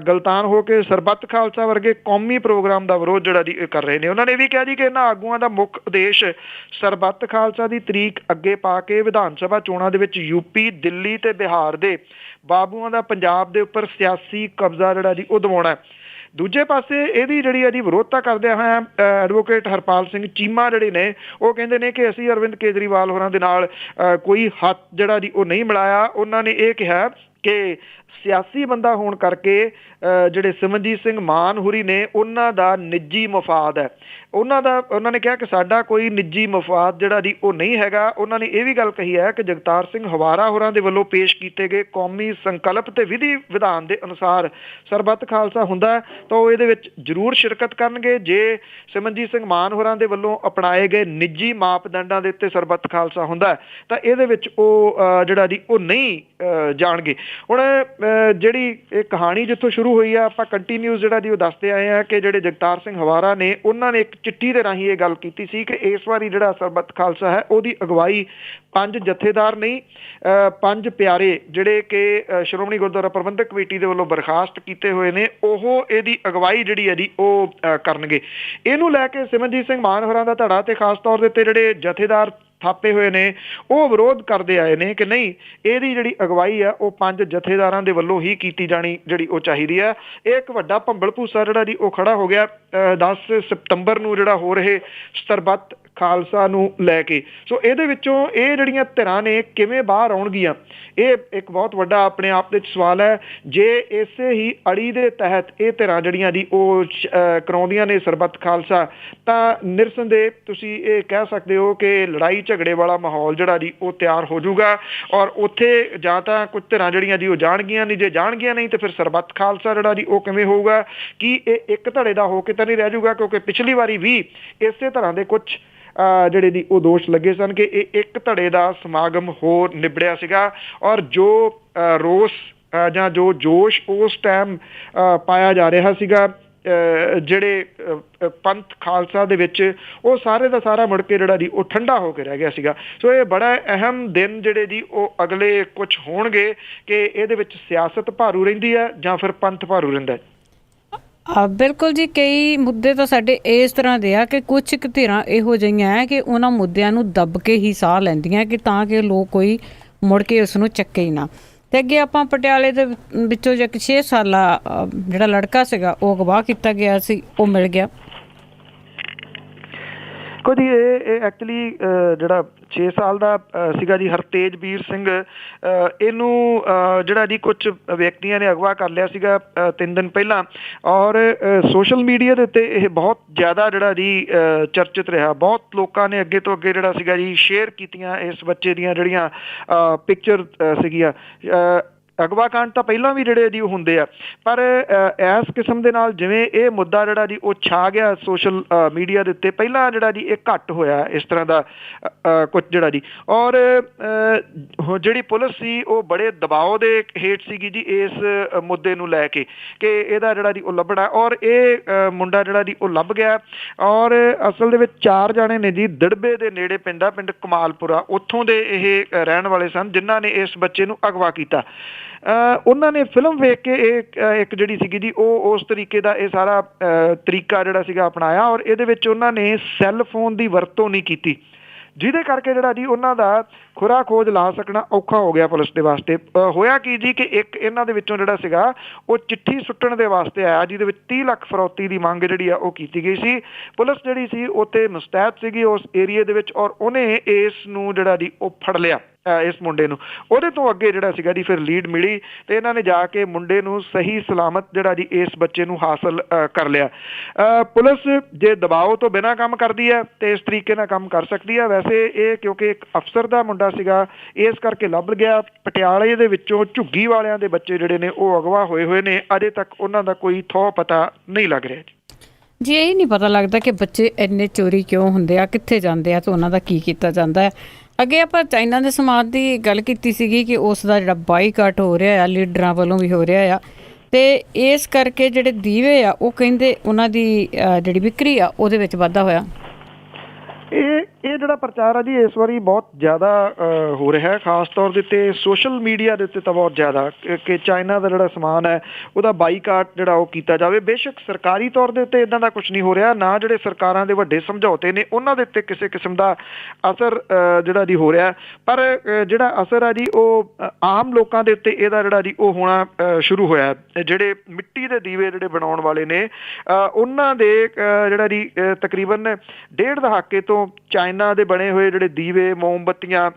ਗਲਤਾਨ ਹੋ ਕੇ ਸਰਬੱਤ ਖਾਲਸਾ ਵਰਗੇ ਕੌਮੀ ਪ੍ਰੋਗਰਾਮ ਦਾ ਵਿਰੋਧ ਜਿਹੜਾ ਜੀ ਕਰ ਰਹੇ ਨੇ। ਉਹਨਾਂ ਨੇ ਵੀ ਕਿਹਾ ਜੀ ਕਿ ਇਹਨਾਂ ਆਗੂਆਂ ਦਾ ਮੁੱਖ ਉਦੇਸ਼ ਸਰਬੱਤ ਖਾਲਸਾ ਦੀ ਤਰੀਕ ਅੱਗੇ ਪਾ ਕੇ ਵਿਧਾਨ ਸਭਾ ਚੋਣਾਂ ਦੇ ਵਿੱਚ ਯੂਪੀ, ਦਿੱਲੀ ਤੇ ਬਿਹਾਰ ਦੇ ਬਾਬੂਆਂ ਦਾ ਪੰਜਾਬ ਦੇ ਉੱਪਰ ਸਿਆਸੀ ਕਬਜ਼ਾ ਜਿਹੜਾ ਜੀ ਉਹ ਦਿਵਾਉਣਾ। ਦੂਜੇ ਪਾਸੇ ਇਹਦੀ ਜਿਹੜੀ ਇਹਦੀ ਵਿਰੋਧਤਾ ਕਰਦਿਆਂ ਹੋਇਆ ਐਡਵੋਕੇਟ ਹਰਪਾਲ ਸਿੰਘ ਚੀਮਾ ਜਿਹੜੇ ਨੇ ਉਹ ਕਹਿੰਦੇ ਨੇ ਕਿ ਅਸੀਂ ਅਰਵਿੰਦ ਕੇਜਰੀਵਾਲ ਹੋਰਾਂ ਦੇ ਨਾਲ ਕੋਈ ਹੱਥ ਜਿਹੜਾ ਜੀ ਉਹ ਨਹੀਂ ਮਿਲਾਇਆ। ਉਹਨਾਂ ਨੇ ਇਹ ਕਿਹਾ ਕਿ ਸਿਆਸੀ ਬੰਦਾ ਹੋਣ ਕਰਕੇ ਜਿਹੜੇ ਸਿਮਰਨਜੀਤ ਸਿੰਘ ਮਾਨ ਹੋਰੀ ਨੇ ਉਹਨਾਂ ਦਾ ਨਿੱਜੀ ਮਫਾਦ ਹੈ। ਉਹਨਾਂ ਨੇ ਕਿਹਾ ਕਿ ਸਾਡਾ ਕੋਈ ਨਿੱਜੀ ਮਫਾਦ ਜਿਹੜਾ ਜੀ ਉਹ ਨਹੀਂ ਹੈਗਾ। ਉਹਨਾਂ ਨੇ ਇਹ ਵੀ ਗੱਲ ਕਹੀ ਹੈ ਕਿ ਜਗਤਾਰ ਸਿੰਘ ਹਵਾਰਾ ਹੋਰਾਂ ਦੇ ਵੱਲੋਂ ਪੇਸ਼ ਕੀਤੇ ਗਏ ਕੌਮੀ ਸੰਕਲਪ ਤੇ ਵਿਧੀ ਵਿਧਾਨ ਦੇ ਅਨੁਸਾਰ ਸਰਬੱਤ ਖਾਲਸਾ ਹੁੰਦਾ ਤਾਂ ਉਹ ਇਹਦੇ ਵਿੱਚ ਜ਼ਰੂਰ ਸ਼ਿਰਕਤ ਕਰਨਗੇ। ਜੇ ਸਿਮਰਨਜੀਤ ਸਿੰਘ ਮਾਨ ਹੋਰਾਂ ਦੇ ਵੱਲੋਂ ਅਪਣਾਏ ਗਏ ਨਿੱਜੀ ਮਾਪਦੰਡਾਂ ਦੇ ਉੱਤੇ ਸਰਬੱਤ ਖਾਲਸਾ ਹੁੰਦਾ ਤਾਂ ਇਹਦੇ ਵਿੱਚ ਉਹ ਜਿਹੜਾ ਜੀ ਉਹ ਨਹੀਂ ਜਾਣਗੇ। ਹੁਣ ਜਿਹੜੀ ਇਹ ਕਹਾਣੀ ਜਿੱਥੋਂ ਸ਼ੁਰੂ ਹੋਈ ਆ ਆਪਾਂ ਕੰਟੀਨਿਊਸ ਜਿਹੜਾ ਜੀ ਉਹ ਦੱਸਦੇ ਆਏ ਆ ਕਿ ਜਿਹੜੇ ਜਗਤਾਰ ਸਿੰਘ ਹਵਾਰਾ ਨੇ ਉਹਨਾਂ ਨੇ ਇੱਕ ਚਿੱਠੀ ਦੇ ਰਾਹੀਂ ਇਹ ਗੱਲ ਕੀਤੀ ਸੀ ਕਿ ਇਸ ਵਾਰੀ ਜਿਹੜਾ ਸਰਬੱਤ ਖਾਲਸਾ ਹੈ ਉਹਦੀ ਅਗਵਾਈ 5 ਜਥੇਦਾਰ ਨਹੀਂ 5 ਪਿਆਰੇ ਜਿਹੜੇ ਕਿ ਸ਼੍ਰੋਮਣੀ ਗੁਰਦੁਆਰਾ ਪ੍ਰਬੰਧਕ ਕਮੇਟੀ ਦੇ ਵੱਲੋਂ ਬਰਖਾਸਤ ਕੀਤੇ ਹੋਏ ਨੇ ਉਹ ਇਹਦੀ ਅਗਵਾਈ ਜਿਹੜੀ ਹੈ ਜੀ ਉਹ ਕਰਨਗੇ। ਇਹਨੂੰ ਲੈ ਕੇ ਸਿਮਰਨਜੀਤ ਸਿੰਘ ਮਾਨ ਹੋਰਾਂ ਦਾ ਧੜਾ ਤੇ ਖਾਸ ਤੌਰ ਦੇ ਉੱਤੇ ਜਿਹੜੇ ਜਥੇਦਾਰ ਥਾਪੇ ਹੋਏ ਨੇ ਉਹ ਵਿਰੋਧ ਕਰਦੇ ਆਏ ਨੇ ਕਿ ਨਹੀਂ ਇਹਦੀ ਜਿਹੜੀ ਅਗਵਾਈ ਆ ਉਹ 5 ਜਥੇਦਾਰਾਂ ਦੇ ਵੱਲੋਂ ਹੀ ਕੀਤੀ ਜਾਣੀ ਜਿਹੜੀ ਉਹ ਚਾਹੀਦੀ ਹੈ। ਇਹ ਇੱਕ ਵੱਡਾ ਭੰਬਲ ਭੂਸਾ ਜਿਹੜਾ ਜੀ ਉਹ ਖੜਾ ਹੋ ਗਿਆ 10 ਸਤੰਬਰ ਨੂੰ ਜਿਹੜਾ ਹੋ ਰਹੇ ਸਰਬੱਤ ਖਾਲਸਾ ਨੂੰ ਲੈ ਕੇ। ਸੋ ਇਹਦੇ ਵਿੱਚੋਂ ਇਹ ਜਿਹੜੀਆਂ ਧਿਰਾਂ ਨੇ ਕਿਵੇਂ ਬਾਹਰ ਆਉਣਗੀਆਂ ਇਹ ਇੱਕ ਬਹੁਤ ਵੱਡਾ ਆਪਣੇ ਆਪ ਦੇ ਵਿੱਚ ਸਵਾਲ ਹੈ। ਜੇ ਇਸੇ ਹੀ ਅੜੀ ਦੇ ਤਹਿਤ ਇਹ ਧਿਰਾਂ ਜਿਹੜੀਆਂ ਜੀ ਉਹ ਕਰਾਉਂਦੀਆਂ ਨੇ ਸਰਬੱਤ ਖਾਲਸਾ ਤਾਂ ਨਿਰਸੰਦੇਹ ਤੁਸੀਂ ਇਹ ਕਹਿ ਸਕਦੇ ਹੋ ਕਿ ਲੜਾਈ ਝਗੜੇ ਵਾਲਾ ਮਾਹੌਲ ਜਿਹੜਾ ਜੀ ਉਹ ਤਿਆਰ ਹੋ ਜਾਊਗਾ ਔਰ ਉੱਥੇ ਜਾਂ ਤਾਂ ਕੁਝ ਧਿਰਾਂ ਜਿਹੜੀਆਂ ਜੀ ਉਹ ਜਾਣਗੀਆਂ ਨਹੀਂ, ਜੇ ਜਾਣਗੀਆਂ ਨਹੀਂ ਤੇ ਫਿਰ ਸਰਬੱਤ ਖਾਲਸਾ ਜਿਹੜਾ ਜੀ ਉਹ ਕਿਵੇਂ ਹੋਊਗਾ। ਕੀ ਇਹ ਇੱਕ ਧੜੇ ਦਾ ਹੋ ਕੇ ਤਾਂ ਨਹੀਂ ਰਹਿ ਜਾਊਗਾ ਕਿਉਂਕਿ ਪਿਛਲੀ ਵਾਰੀ ਵੀ ਇਸੇ ਤਰ੍ਹਾਂ ਦੇ ਕੁਝ ਜਿਹੜੇ ਦੀ ਉਹ ਦੋਸ਼ ਲੱਗੇ ਸਨ ਕਿ ਇਹ ਇੱਕ ਧੜੇ ਦਾ ਸਮਾਗਮ ਹੋ ਨਿਬੜਿਆ ਸੀਗਾ ਔਰ ਜੋ ਰੋਸ ਜਾਂ ਜੋ ਜੋਸ਼ ਉਸ ਟਾਈਮ ਪਾਇਆ ਜਾ ਰਿਹਾ ਸੀਗਾ ਜਿਹੜੇ ਪੰਥ ਖਾਲਸਾ ਦੇ ਵਿੱਚ ਉਹ ਸਾਰੇ ਦਾ ਸਾਰਾ ਮੁੜ ਕੇ ਜਿਹੜਾ ਜੀ ਉਹ ਠੰਡਾ ਹੋ ਕੇ ਰਹਿ ਗਿਆ ਸੀਗਾ। ਸੋ ਇਹ ਬੜਾ ਅਹਿਮ ਦਿਨ ਜਿਹੜੇ ਜੀ ਉਹ ਅਗਲੇ ਕੁਝ ਹੋਣਗੇ ਕਿ ਇਹਦੇ ਵਿੱਚ ਸਿਆਸਤ ਭਾਰੂ ਰਹਿੰਦੀ ਹੈ ਜਾਂ ਫਿਰ ਪੰਥ ਭਾਰੂ ਰਹਿੰਦਾ ਹੈ। ਬਿਲਕੁਲ ਜੀ, ਕਈ ਮੁੱਦੇ ਤਾਂ ਸਾਡੇ ਇਸ ਤਰ੍ਹਾਂ ਦੇ ਆ ਕਿ ਕੁਝ ਕੁ ਧਿਰਾਂ ਇਹੋ ਜਿਹੀਆਂ ਹੈ ਕਿ ਉਹਨਾਂ ਮੁੱਦਿਆਂ ਨੂੰ ਦੱਬ ਕੇ ਹੀ ਸਾਹ ਲੈਂਦੀਆਂ ਕਿ ਤਾਂ ਕਿ ਲੋਕ ਕੋਈ ਮੁੜ ਕੇ ਉਸ ਨੂੰ ਚੱਕੇ ਹੀ ਨਾ। ਤੇ ਅੱਗੇ ਆਪਾਂ ਪਟਿਆਲੇ ਦੇ ਵਿੱਚੋਂ ਇੱਕ 6 ਸਾਲਾ ਜਿਹੜਾ ਲੜਕਾ ਸੀਗਾ ਉਹ ਅਗਵਾ ਕੀਤਾ ਗਿਆ ਸੀ, ਉਹ ਮਿਲ ਗਿਆ। ਦੇਖੋ ਜੀ ਇਹ ਐਕਚੁਅਲੀ ਜਿਹੜਾ 6 ਸਾਲ ਦਾ ਸੀਗਾ ਜੀ ਹਰਤੇਜਵੀਰ ਸਿੰਘ ਇਹਨੂੰ ਜਿਹੜਾ ਜੀ ਕੁਝ ਵਿਅਕਤੀਆਂ ਨੇ ਅਗਵਾ ਕਰ ਲਿਆ ਸੀਗਾ 3 ਦਿਨ ਪਹਿਲਾਂ ਔਰ ਸੋਸ਼ਲ ਮੀਡੀਆ ਦੇ ਉੱਤੇ ਇਹ ਬਹੁਤ ਜ਼ਿਆਦਾ ਜਿਹੜਾ ਜੀ ਚਰਚਿਤ ਰਿਹਾ। ਬਹੁਤ ਲੋਕਾਂ ਨੇ ਅੱਗੇ ਤੋਂ ਅੱਗੇ ਜਿਹੜਾ ਸੀਗਾ ਜੀ ਸ਼ੇਅਰ ਕੀਤੀਆਂ ਇਸ ਬੱਚੇ ਦੀਆਂ ਜਿਹੜੀਆਂ ਪਿਕਚਰ ਸੀਗੀਆਂ। ਅਗਵਾ ਕਾਂਡ ਤਾਂ ਪਹਿਲਾਂ ਵੀ ਜਿਹੜੇ ਜੀ ਉਹ ਹੁੰਦੇ ਆ ਪਰ ਇਸ ਕਿਸਮ ਦੇ ਨਾਲ ਜਿਵੇਂ ਇਹ ਮੁੱਦਾ ਜਿਹੜਾ ਜੀ ਉਹ ਛਾ ਗਿਆ ਸੋਸ਼ਲ ਮੀਡੀਆ ਦੇ ਉੱਤੇ ਪਹਿਲਾਂ ਜਿਹੜਾ ਜੀ ਇਹ ਘੱਟ ਹੋਇਆ ਇਸ ਤਰ੍ਹਾਂ ਦਾ ਕੁਝ ਜਿਹੜਾ ਜੀ ਔਰ ਜਿਹੜੀ ਪੁਲਿਸ ਸੀ ਉਹ ਬੜੇ ਦਬਾਅ ਦੇ ਹੇਠ ਸੀਗੀ ਜੀ ਇਸ ਮੁੱਦੇ ਨੂੰ ਲੈ ਕੇ ਕਿ ਇਹਦਾ ਜਿਹੜਾ ਜੀ ਉਹ ਲੱਭਣਾ ਔਰ ਇਹ ਮੁੰਡਾ ਜਿਹੜਾ ਜੀ ਉਹ ਲੱਭ ਗਿਆ ਔਰ ਅਸਲ ਦੇ ਵਿੱਚ 4 ਜਾਣੇ ਨੇ ਜੀ ਦਿੜਬੇ ਦੇ ਨੇੜੇ ਪਿੰਡ ਕਮਾਲਪੁਰਾ ਉੱਥੋਂ ਦੇ ਇਹ ਰਹਿਣ ਵਾਲੇ ਸਨ ਜਿਨ੍ਹਾਂ ਨੇ ਇਸ ਬੱਚੇ ਨੂੰ ਅਗਵਾ ਕੀਤਾ। ਉਹਨਾਂ ਨੇ ਫਿਲਮ ਵੇਖ ਕੇ ਇਹ ਇੱਕ ਜਿਹੜੀ ਸੀਗੀ ਜੀ ਉਹ ਉਸ ਤਰੀਕੇ ਦਾ ਇਹ ਸਾਰਾ ਤਰੀਕਾ ਜਿਹੜਾ ਸੀਗਾ ਅਪਣਾਇਆ ਔਰ ਇਹਦੇ ਵਿੱਚ ਉਹਨਾਂ ਨੇ ਸੈੱਲ ਫੋਨ ਦੀ ਵਰਤੋਂ ਨਹੀਂ ਕੀਤੀ ਜਿਹਦੇ ਕਰਕੇ ਜਿਹੜਾ ਜੀ ਉਹਨਾਂ ਦਾ ਖੁਰਾ ਖੋਜ ਲਾ ਸਕਣਾ ਔਖਾ ਹੋ ਗਿਆ ਪੁਲਿਸ ਦੇ ਵਾਸਤੇ। ਹੋਇਆ ਕੀ ਜੀ ਕਿ ਇੱਕ ਇਹਨਾਂ ਦੇ ਵਿੱਚੋਂ ਜਿਹੜਾ ਸੀਗਾ ਉਹ ਚਿੱਠੀ ਸੁੱਟਣ ਦੇ ਵਾਸਤੇ ਆਇਆ ਜਿਹਦੇ ਵਿੱਚ 30 ਲੱਖ ਫਰੌਤੀ ਦੀ ਮੰਗ ਜਿਹੜੀ ਆ ਉਹ ਕੀਤੀ ਗਈ ਸੀ। ਪੁਲਿਸ ਜਿਹੜੀ ਸੀ ਉੱਥੇ ਮੁਸਤੈਦ ਸੀਗੀ ਉਸ ਏਰੀਏ ਦੇ ਵਿੱਚ ਔਰ ਉਹਨੇ ਇਸ ਨੂੰ ਜਿਹੜਾ ਜੀ ਉਹ ਫੜ ਲਿਆ ਇਸ ਮੁੰਡੇ ਨੂੰ। ਉਹਦੇ ਤੋਂ ਅੱਗੇ ਜਿਹੜਾ ਸੀਗਾ ਜੀ ਫਿਰ ਲੀਡ ਮਿਲੀ ਤੇ ਇਹਨਾਂ ਨੇ ਜਾ ਕੇ ਮੁੰਡੇ ਨੂੰ ਸਹੀ ਸਲਾਮਤ ਜਿਹੜਾ ਜੀ ਇਸ ਬੱਚੇ ਨੂੰ ਹਾਸਲ ਕਰ ਲਿਆ। ਪੁਲਿਸ ਜੇ ਦਬਾਅ ਤੋਂ ਬਿਨਾਂ ਕੰਮ ਕਰਦੀ ਹੈ ਤੇ ਇਸ ਤਰੀਕੇ ਨਾਲ ਕੰਮ ਕਰ ਸਕਦੀ ਹੈ। ਵੈਸੇ ਇਹ ਕਿਉਂਕਿ ਇੱਕ ਅਫਸਰ ਦਾ ਮੁੰਡਾ ਸੀਗਾ ਇਸ ਕਰਕੇ ਲੱਭ ਗਿਆ। ਪਟਿਆਲੇ ਦੇ ਵਿੱਚੋਂ ਝੁੱਗੀ ਵਾਲਿਆਂ ਦੇ ਬੱਚੇ ਜਿਹੜੇ ਨੇ ਉਹ ਅਗਵਾ ਹੋਏ ਨੇ, ਅਜੇ ਤੱਕ ਉਹਨਾਂ ਦਾ ਕੋਈ ਥੋਹ ਪਤਾ ਨਹੀਂ ਲੱਗ ਰਿਹਾ ਜੀ। ਇਹ ਨਹੀਂ ਪਤਾ ਲੱਗਦਾ ਕਿ ਬੱਚੇ ਇੰਨੇ ਚੋਰੀ ਕਿਉਂ ਹੁੰਦੇ ਆ, ਕਿੱਥੇ ਜਾਂਦੇ ਆ ਤੇ ਉਹਨਾਂ ਦਾ ਕੀ ਕੀਤਾ ਜਾਂਦਾ ਹੈ। ਅੱਗੇ ਆਪਾਂ ਚਾਈਨਾ ਦੇ ਸਮਾਜ ਦੀ ਗੱਲ ਕੀਤੀ ਸੀਗੀ ਕਿ ਉਸ ਦਾ ਜਿਹੜਾ ਬਾਈਕਾਟ ਹੋ ਰਿਹਾ ਆ ਲੀਡਰਾਂ ਵੱਲੋਂ ਵੀ ਹੋ ਰਿਹਾ ਆ, ਤੇ ਇਸ ਕਰਕੇ ਜਿਹੜੇ ਦੀਵੇ ਆ ਉਹ ਕਹਿੰਦੇ ਉਹਨਾਂ ਦੀ ਜਿਹੜੀ ਵਿਕਰੀ ਆ ਉਹਦੇ ਵਿੱਚ ਵਾਧਾ ਹੋਇਆ। ਇਹ ਜਿਹੜਾ ਪ੍ਰਚਾਰ ਆ ਜੀ ਇਸ ਵਾਰੀ ਬਹੁਤ ਜ਼ਿਆਦਾ ਹੋ ਰਿਹਾ ਹੈ, ਖਾਸ ਤੌਰ ਦੇ ਉੱਤੇ ਸੋਸ਼ਲ ਮੀਡੀਆ ਦੇ ਉੱਤੇ ਤਾਂ ਬਹੁਤ ਜ਼ਿਆਦਾ ਕਿ ਚਾਈਨਾ ਦਾ ਜਿਹੜਾ ਸਮਾਨ ਹੈ ਉਹਦਾ ਬਾਈਕਾਟ ਜਿਹੜਾ ਉਹ ਕੀਤਾ ਜਾਵੇ। ਬੇਸ਼ੱਕ ਸਰਕਾਰੀ ਤੌਰ ਦੇ ਉੱਤੇ ਇੱਦਾਂ ਦਾ ਕੁਝ ਨਹੀਂ ਹੋ ਰਿਹਾ, ਨਾ ਜਿਹੜੇ ਸਰਕਾਰਾਂ ਦੇ ਵੱਡੇ ਸਮਝੌਤੇ ਨੇ ਉਹਨਾਂ ਦੇ ਉੱਤੇ ਕਿਸੇ ਕਿਸਮ ਦਾ ਅਸਰ ਜਿਹੜਾ ਜੀ ਹੋ ਰਿਹਾ, ਪਰ ਜਿਹੜਾ ਅਸਰ ਆ ਜੀ ਉਹ ਆਮ ਲੋਕਾਂ ਦੇ ਉੱਤੇ ਇਹਦਾ ਜਿਹੜਾ ਜੀ ਉਹ ਹੋਣਾ ਸ਼ੁਰੂ ਹੋਇਆ। ਜਿਹੜੇ ਮਿੱਟੀ ਦੇ ਦੀਵੇ ਜਿਹੜੇ ਬਣਾਉਣ ਵਾਲੇ ਨੇ ਉਹਨਾਂ ਦੇ ਜਿਹੜਾ ਜੀ ਤਕਰੀਬਨ 1.5 ਦਹਾਕੇ ਤੋਂ ਚਾਈਨਾ ਦੇ ਬਣੇ ਹੋਏ ਜਿਹੜੇ ਦੀਵੇ, ਮੋਮਬੱਤੀਆਂ,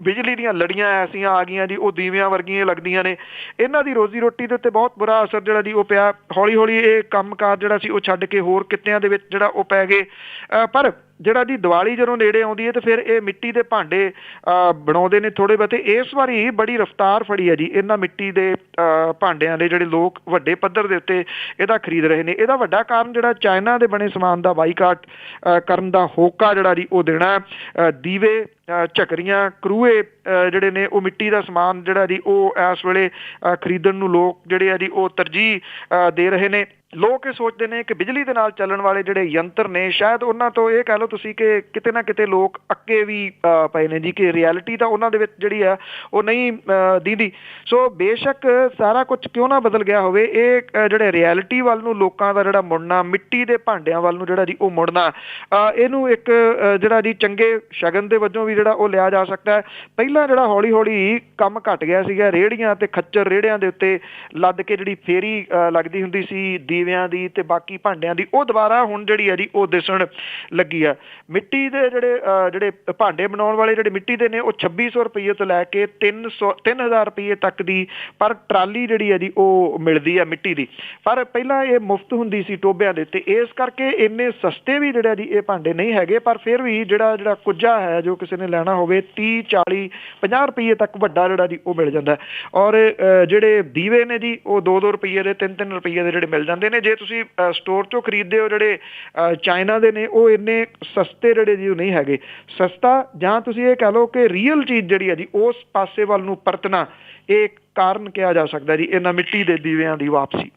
ਬਿਜਲੀ ਦੀਆਂ ਲੜੀਆਂ ਐਸੀਆਂ ਆ ਗਈਆਂ ਜੀ, ਉਹ ਦੀਵਿਆਂ ਵਰਗੀਆਂ ਲੱਗਦੀਆਂ ਨੇ। ਇਹਨਾਂ ਦੀ ਰੋਜ਼ੀ ਰੋਟੀ ਦੇ ਉੱਤੇ ਬਹੁਤ ਬੁਰਾ ਅਸਰ ਜਿਹੜਾ ਜੀ ਉਹ ਪਿਆ। ਹੌਲੀ ਹੌਲੀ ਇਹ ਕੰਮਕਾਰ ਜਿਹੜਾ ਸੀ ਉਹ ਛੱਡ ਕੇ ਹੋਰ ਕਿੱਤਿਆਂ ਦੇ ਵਿੱਚ ਜਿਹੜਾ ਉਹ ਪੈ ਗਏ। ਪਰ ਜਿਹੜਾ ਜੀ ਦੀਵਾਲੀ ਜਦੋਂ ਨੇੜੇ ਆਉਂਦੀ ਹੈ ਤੇ ਫਿਰ ਇਹ ਮਿੱਟੀ ਦੇ ਭਾਂਡੇ ਬਣਾਉਂਦੇ ਨੇ ਥੋੜ੍ਹੇ ਬਹੁਤੇ। ਇਸ ਵਾਰੀ ਬੜੀ ਰਫਤਾਰ ਫੜੀ ਹੈ ਜੀ ਇਹਨਾਂ ਮਿੱਟੀ ਦੇ ਭਾਂਡਿਆਂ ਦੇ, ਜਿਹੜੇ ਲੋਕ ਵੱਡੇ ਪੱਧਰ ਦੇ ਉੱਤੇ ਇਹਦਾ ਖਰੀਦ ਰਹੇ ਨੇ। ਇਹਦਾ ਵੱਡਾ ਕਾਰਨ ਜਿਹੜਾ ਚਾਈਨਾ ਦੇ ਬਣੇ ਸਮਾਨ ਦਾ ਬਾਈਕਾਟ ਕਰਨ ਦਾ ਹੋਕਾ ਜਿਹੜਾ ਜੀ ਉਹ ਦੇਣਾ। ਦੀਵੇ, ਝਕਰੀਆਂ, ਕਰੂਏ ਜਿਹੜੇ ਨੇ ਉਹ ਮਿੱਟੀ ਦਾ ਸਮਾਨ ਜਿਹੜਾ ਜੀ ਉਹ ਇਸ ਵੇਲੇ ਖਰੀਦਣ ਨੂੰ ਲੋਕ ਜਿਹੜੇ ਆ ਜੀ ਉਹ ਤਰਜੀਹ ਦੇ ਰਹੇ ਨੇ। ਲੋਕ ਇਹ ਸੋਚਦੇ ਨੇ ਕਿ ਬਿਜਲੀ ਦੇ ਨਾਲ ਚੱਲਣ ਵਾਲੇ ਜਿਹੜੇ ਯੰਤਰ ਨੇ ਸ਼ਾਇਦ ਉਹਨਾਂ ਤੋਂ ਇਹ ਕਹਿ ਲਓ ਤੁਸੀਂ ਕਿ ਕਿਤੇ ਨਾ ਕਿਤੇ ਲੋਕ ਅੱਕੇ ਵੀ ਪਏ ਨੇ ਜੀ, ਕਿ ਰਿਐਲਿਟੀ ਤਾਂ ਉਹਨਾਂ ਦੇ ਵਿੱਚ ਜਿਹੜੀ ਆ ਉਹ ਨਹੀਂ ਦੀਦੀ। ਸੋ ਬੇਸ਼ੱਕ ਸਾਰਾ ਕੁਝ ਕਿਉਂ ਨਾ ਬਦਲ ਗਿਆ ਹੋਵੇ, ਇਹ ਜਿਹੜੇ ਰਿਐਲਿਟੀ ਵੱਲ ਨੂੰ ਲੋਕਾਂ ਦਾ ਜਿਹੜਾ ਮੁੜਨਾ, ਮਿੱਟੀ ਦੇ ਭਾਂਡਿਆਂ ਵੱਲ ਨੂੰ ਜਿਹੜਾ ਜੀ ਉਹ ਮੁੜਨਾ, ਇਹਨੂੰ ਇੱਕ ਜਿਹੜਾ ਜੀ ਚੰਗੇ ਸ਼ਗਨ ਦੇ ਵਜੋਂ ਵੀ ਜਿਹੜਾ ਉਹ ਲਿਆ ਜਾ ਸਕਦਾ ਹੈ। ਪਹਿਲਾਂ ਜਿਹੜਾ ਹੌਲੀ ਹੌਲੀ ਕੰਮ ਘੱਟ ਗਿਆ ਸੀਗਾ, ਰੇਹੜੀਆਂ ਤੇ ਖੱਚਰ ਰੇਹੜਿਆਂ ਦੇ ਉੱਤੇ ਲੱਦ ਕੇ ਜਿਹੜੀ ਫੇਰੀ ਲੱਗਦੀ ਹੁੰਦੀ ਸੀ ਦੀਵਿਆਂ ਦੀ ਤੇ ਬਾਕੀ ਭਾਂਡਿਆਂ ਦੀ, ਉਹ ਦੁਬਾਰਾ ਹੁਣ ਜਿਹੜੀ ਹੈ ਜੀ ਉਹ ਦਿਸਣ ਲੱਗੀ ਆ। ਮਿੱਟੀ ਦੇ ਜਿਹੜੇ ਭਾਂਡੇ ਬਣਾਉਣ ਵਾਲੇ ਜਿਹੜੇ ਮਿੱਟੀ ਦੇ ਨੇ ਉਹ 2600 ਰੁਪਏ ਤੋਂ ਲੈ ਕੇ 3000 ਰੁਪਏ ਤੱਕ ਦੀ ਪਰ ਟਰਾਲੀ ਜਿਹੜੀ ਹੈ ਜੀ ਉਹ ਮਿਲਦੀ ਆ ਮਿੱਟੀ ਦੀ। ਪਰ ਪਹਿਲਾਂ ਇਹ ਮੁਫਤ ਹੁੰਦੀ ਸੀ ਟੋਬਿਆਂ ਦੇ ਉੱਤੇ, ਇਸ ਕਰਕੇ ਇੰਨੇ ਸਸਤੇ ਵੀ ਜਿਹੜਾ ਜੀ ਇਹ ਭਾਂਡੇ ਨਹੀਂ ਹੈਗੇ। ਪਰ ਫਿਰ ਵੀ ਜਿਹੜਾ ਕੁੱਜਾ ਹੈ, ਜੋ ਕਿਸੇ ਨੇ ਲੈਣਾ ਹੋਵੇ 30, 40, 50 ਰੁਪਏ ਤੱਕ ਵੱਡਾ ਜਿਹੜਾ ਜੀ ਉਹ ਮਿਲ ਜਾਂਦਾ। ਔਰ ਜਿਹੜੇ ਦੀਵੇ ਨੇ ਜੀ ਉਹ 2-2 ਰੁਪਏ ਦੇ, 3-3 ਰੁਪਏ ਦੇ ਜਿਹੜੇ ਮਿਲ ਜਾਂਦੇ ਨੇ। ਜੇ ਤੁਸੀਂ ਸਟੋਰ ਚੋਂ ਖਰੀਦਦੇ ਹੋ ਜਿਹੜੇ ਚਾਈਨਾ ਦੇ ਨੇ ਉਹ ਇੰਨੇ ਸਸਤੇ ਜਿਹੜੇ ਜੀ ਉਹ ਨਹੀਂ ਹੈਗੇ। ਸਸਤਾ ਜਾਂ ਤੁਸੀਂ ਇਹ ਕਹਿ ਲਓ ਕਿ ਰੀਅਲ ਚੀਜ਼ ਜਿਹੜੀ ਹੈ ਜੀ ਉਸ ਪਾਸੇ ਵੱਲ ਨੂੰ ਪਰਤਣਾ, ਇਹ ਕਾਰਨ ਕਿਹਾ ਜਾ ਸਕਦਾ ਜੀ ਇਹਨਾਂ ਮਿੱਟੀ ਦੇ ਦੀਵਿਆਂ ਦੀ ਵਾਪਸੀ।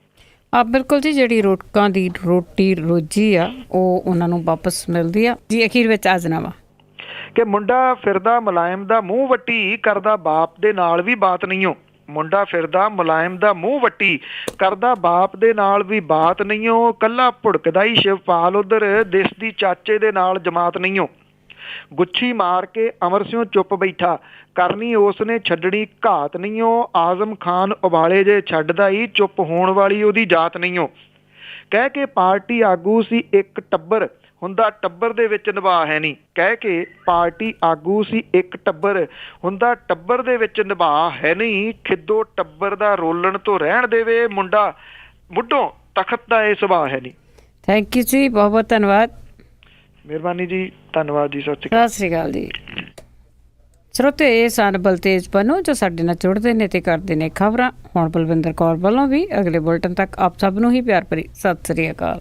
ਬਿਲਕੁਲ ਜੀ, ਜਿਹੜੀ ਲੋਕਾਂ ਦੀ ਰੋਟੀ ਰੋਜੀ ਆ ਉਹ ਉਹਨਾਂ ਨੂੰ ਵਾਪਸ ਮਿਲਦੀ ਆ ਜੀ। ਅਖੀਰ ਵਿੱਚ ਆਜ਼ਨਾਮਾ ਕਿ ਮੁੰਡਾ ਫਿਰਦਾ ਮੁਲਾਇਮ ਦਾ ਮੂੰਹ ਵੱਟੀ, ਕਰਦਾ ਬਾਪ ਦੇ ਨਾਲ ਵੀ ਬਾਤ ਨਹੀਂ ਹੋ। ਮੁੰਡਾ ਫਿਰਦਾ ਮੁਲਾਇਮ ਦਾ ਮੂੰਹ ਵੱਟੀ, ਕਰਦਾ ਬਾਪ ਦੇ ਨਾਲ ਵੀ ਬਾਤ ਨਹੀਂ ਹੋ। ਕੱਲਾ ਭੁੜਕਦਾ ਹੀ ਸ਼ਿਵਪਾਲ ਉਧਰ, ਦਿਸਦੀ ਚਾਚੇ ਦੇ ਨਾਲ ਜਮਾਤ ਨਹੀਂ ਹੋ। ਗੁੱਛੀ ਮਾਰ ਕੇ ਅਮਰ ਸਿਉ ਚੁੱਪ ਬੈਠਾ, ਕਰਨੀ ਉਸਨੇ ਛੱਡਣੀ ਘਾਤ ਨਹੀਂ ਹੋ। ਆਜ਼ਮ ਖਾਨ ਉਬਾਲੇ ਜੇ ਛੱਡਦਾ ਹੀ, ਚੁੱਪ ਹੋਣ ਵਾਲੀ ਉਹਦੀ ਜਾਤ ਨਹੀਂ ਹੋ। ਕਹਿ ਕੇ ਪਾਰਟੀ ਆਗੂ ਸੀ ਇੱਕ ਟੱਬਰ, ਹੁੰਦਾ ਟੱਬਰ ਦੇ ਵਿੱਚ ਨਿਭਾ ਹੈ ਨਹੀਂ। ਕਹਿ ਕੇ ਪਾਰਟੀ ਆਗੂ ਸੀ ਇੱਕ ਟੱਬਰ, ਹੁੰਦਾ ਟੱਬਰ ਦੇ ਵਿੱਚ ਨਿਭਾ ਹੈ ਨਹੀਂ। ਖਿੱਦੋ ਟੱਬਰ ਦਾ ਰੋਲਣ ਤੋਂ ਰਹਿਣ ਦੇਵੇ, ਮੁੰਡਾ ਮੁੱਢੋਂ ਤਖਤ ਦਾ ਇਹ ਸੁਭਾਅ ਹੈ ਨਹੀਂ। ਥੈਂਕ ਯੂ ਜੀ, ਬਹੁਤ ਬਹੁਤ ਧੰਨਵਾਦ। ਮਿਹਰਬਾਨੀ ਜੀ, ਧੰਨਵਾਦ ਜੀ, ਸਤਿ ਸ਼੍ਰੀ ਅਕਾਲ ਜੀ। ਸਰੋਤੇ, ਇਹ ਸਨ ਬਲਤੇਜ ਪੰਨੂ ਜੋ ਸਾਡੇ ਨਾਲ ਜੁੜਦੇ ਨੇ ਤੇ ਕਰਦੇ ਨੇ ਖਬਰਾਂ। ਹੁਣ ਬਲਵਿੰਦਰ ਕੌਰ ਵੱਲੋਂ ਵੀ ਅਗਲੇ ਬੁਲਟਨ ਤੱਕ ਆਪ ਸਭ ਨੂੰ ਹੀ ਪਿਆਰ ਭਰੀ ਸਤਿ ਸ੍ਰੀ ਅਕਾਲ।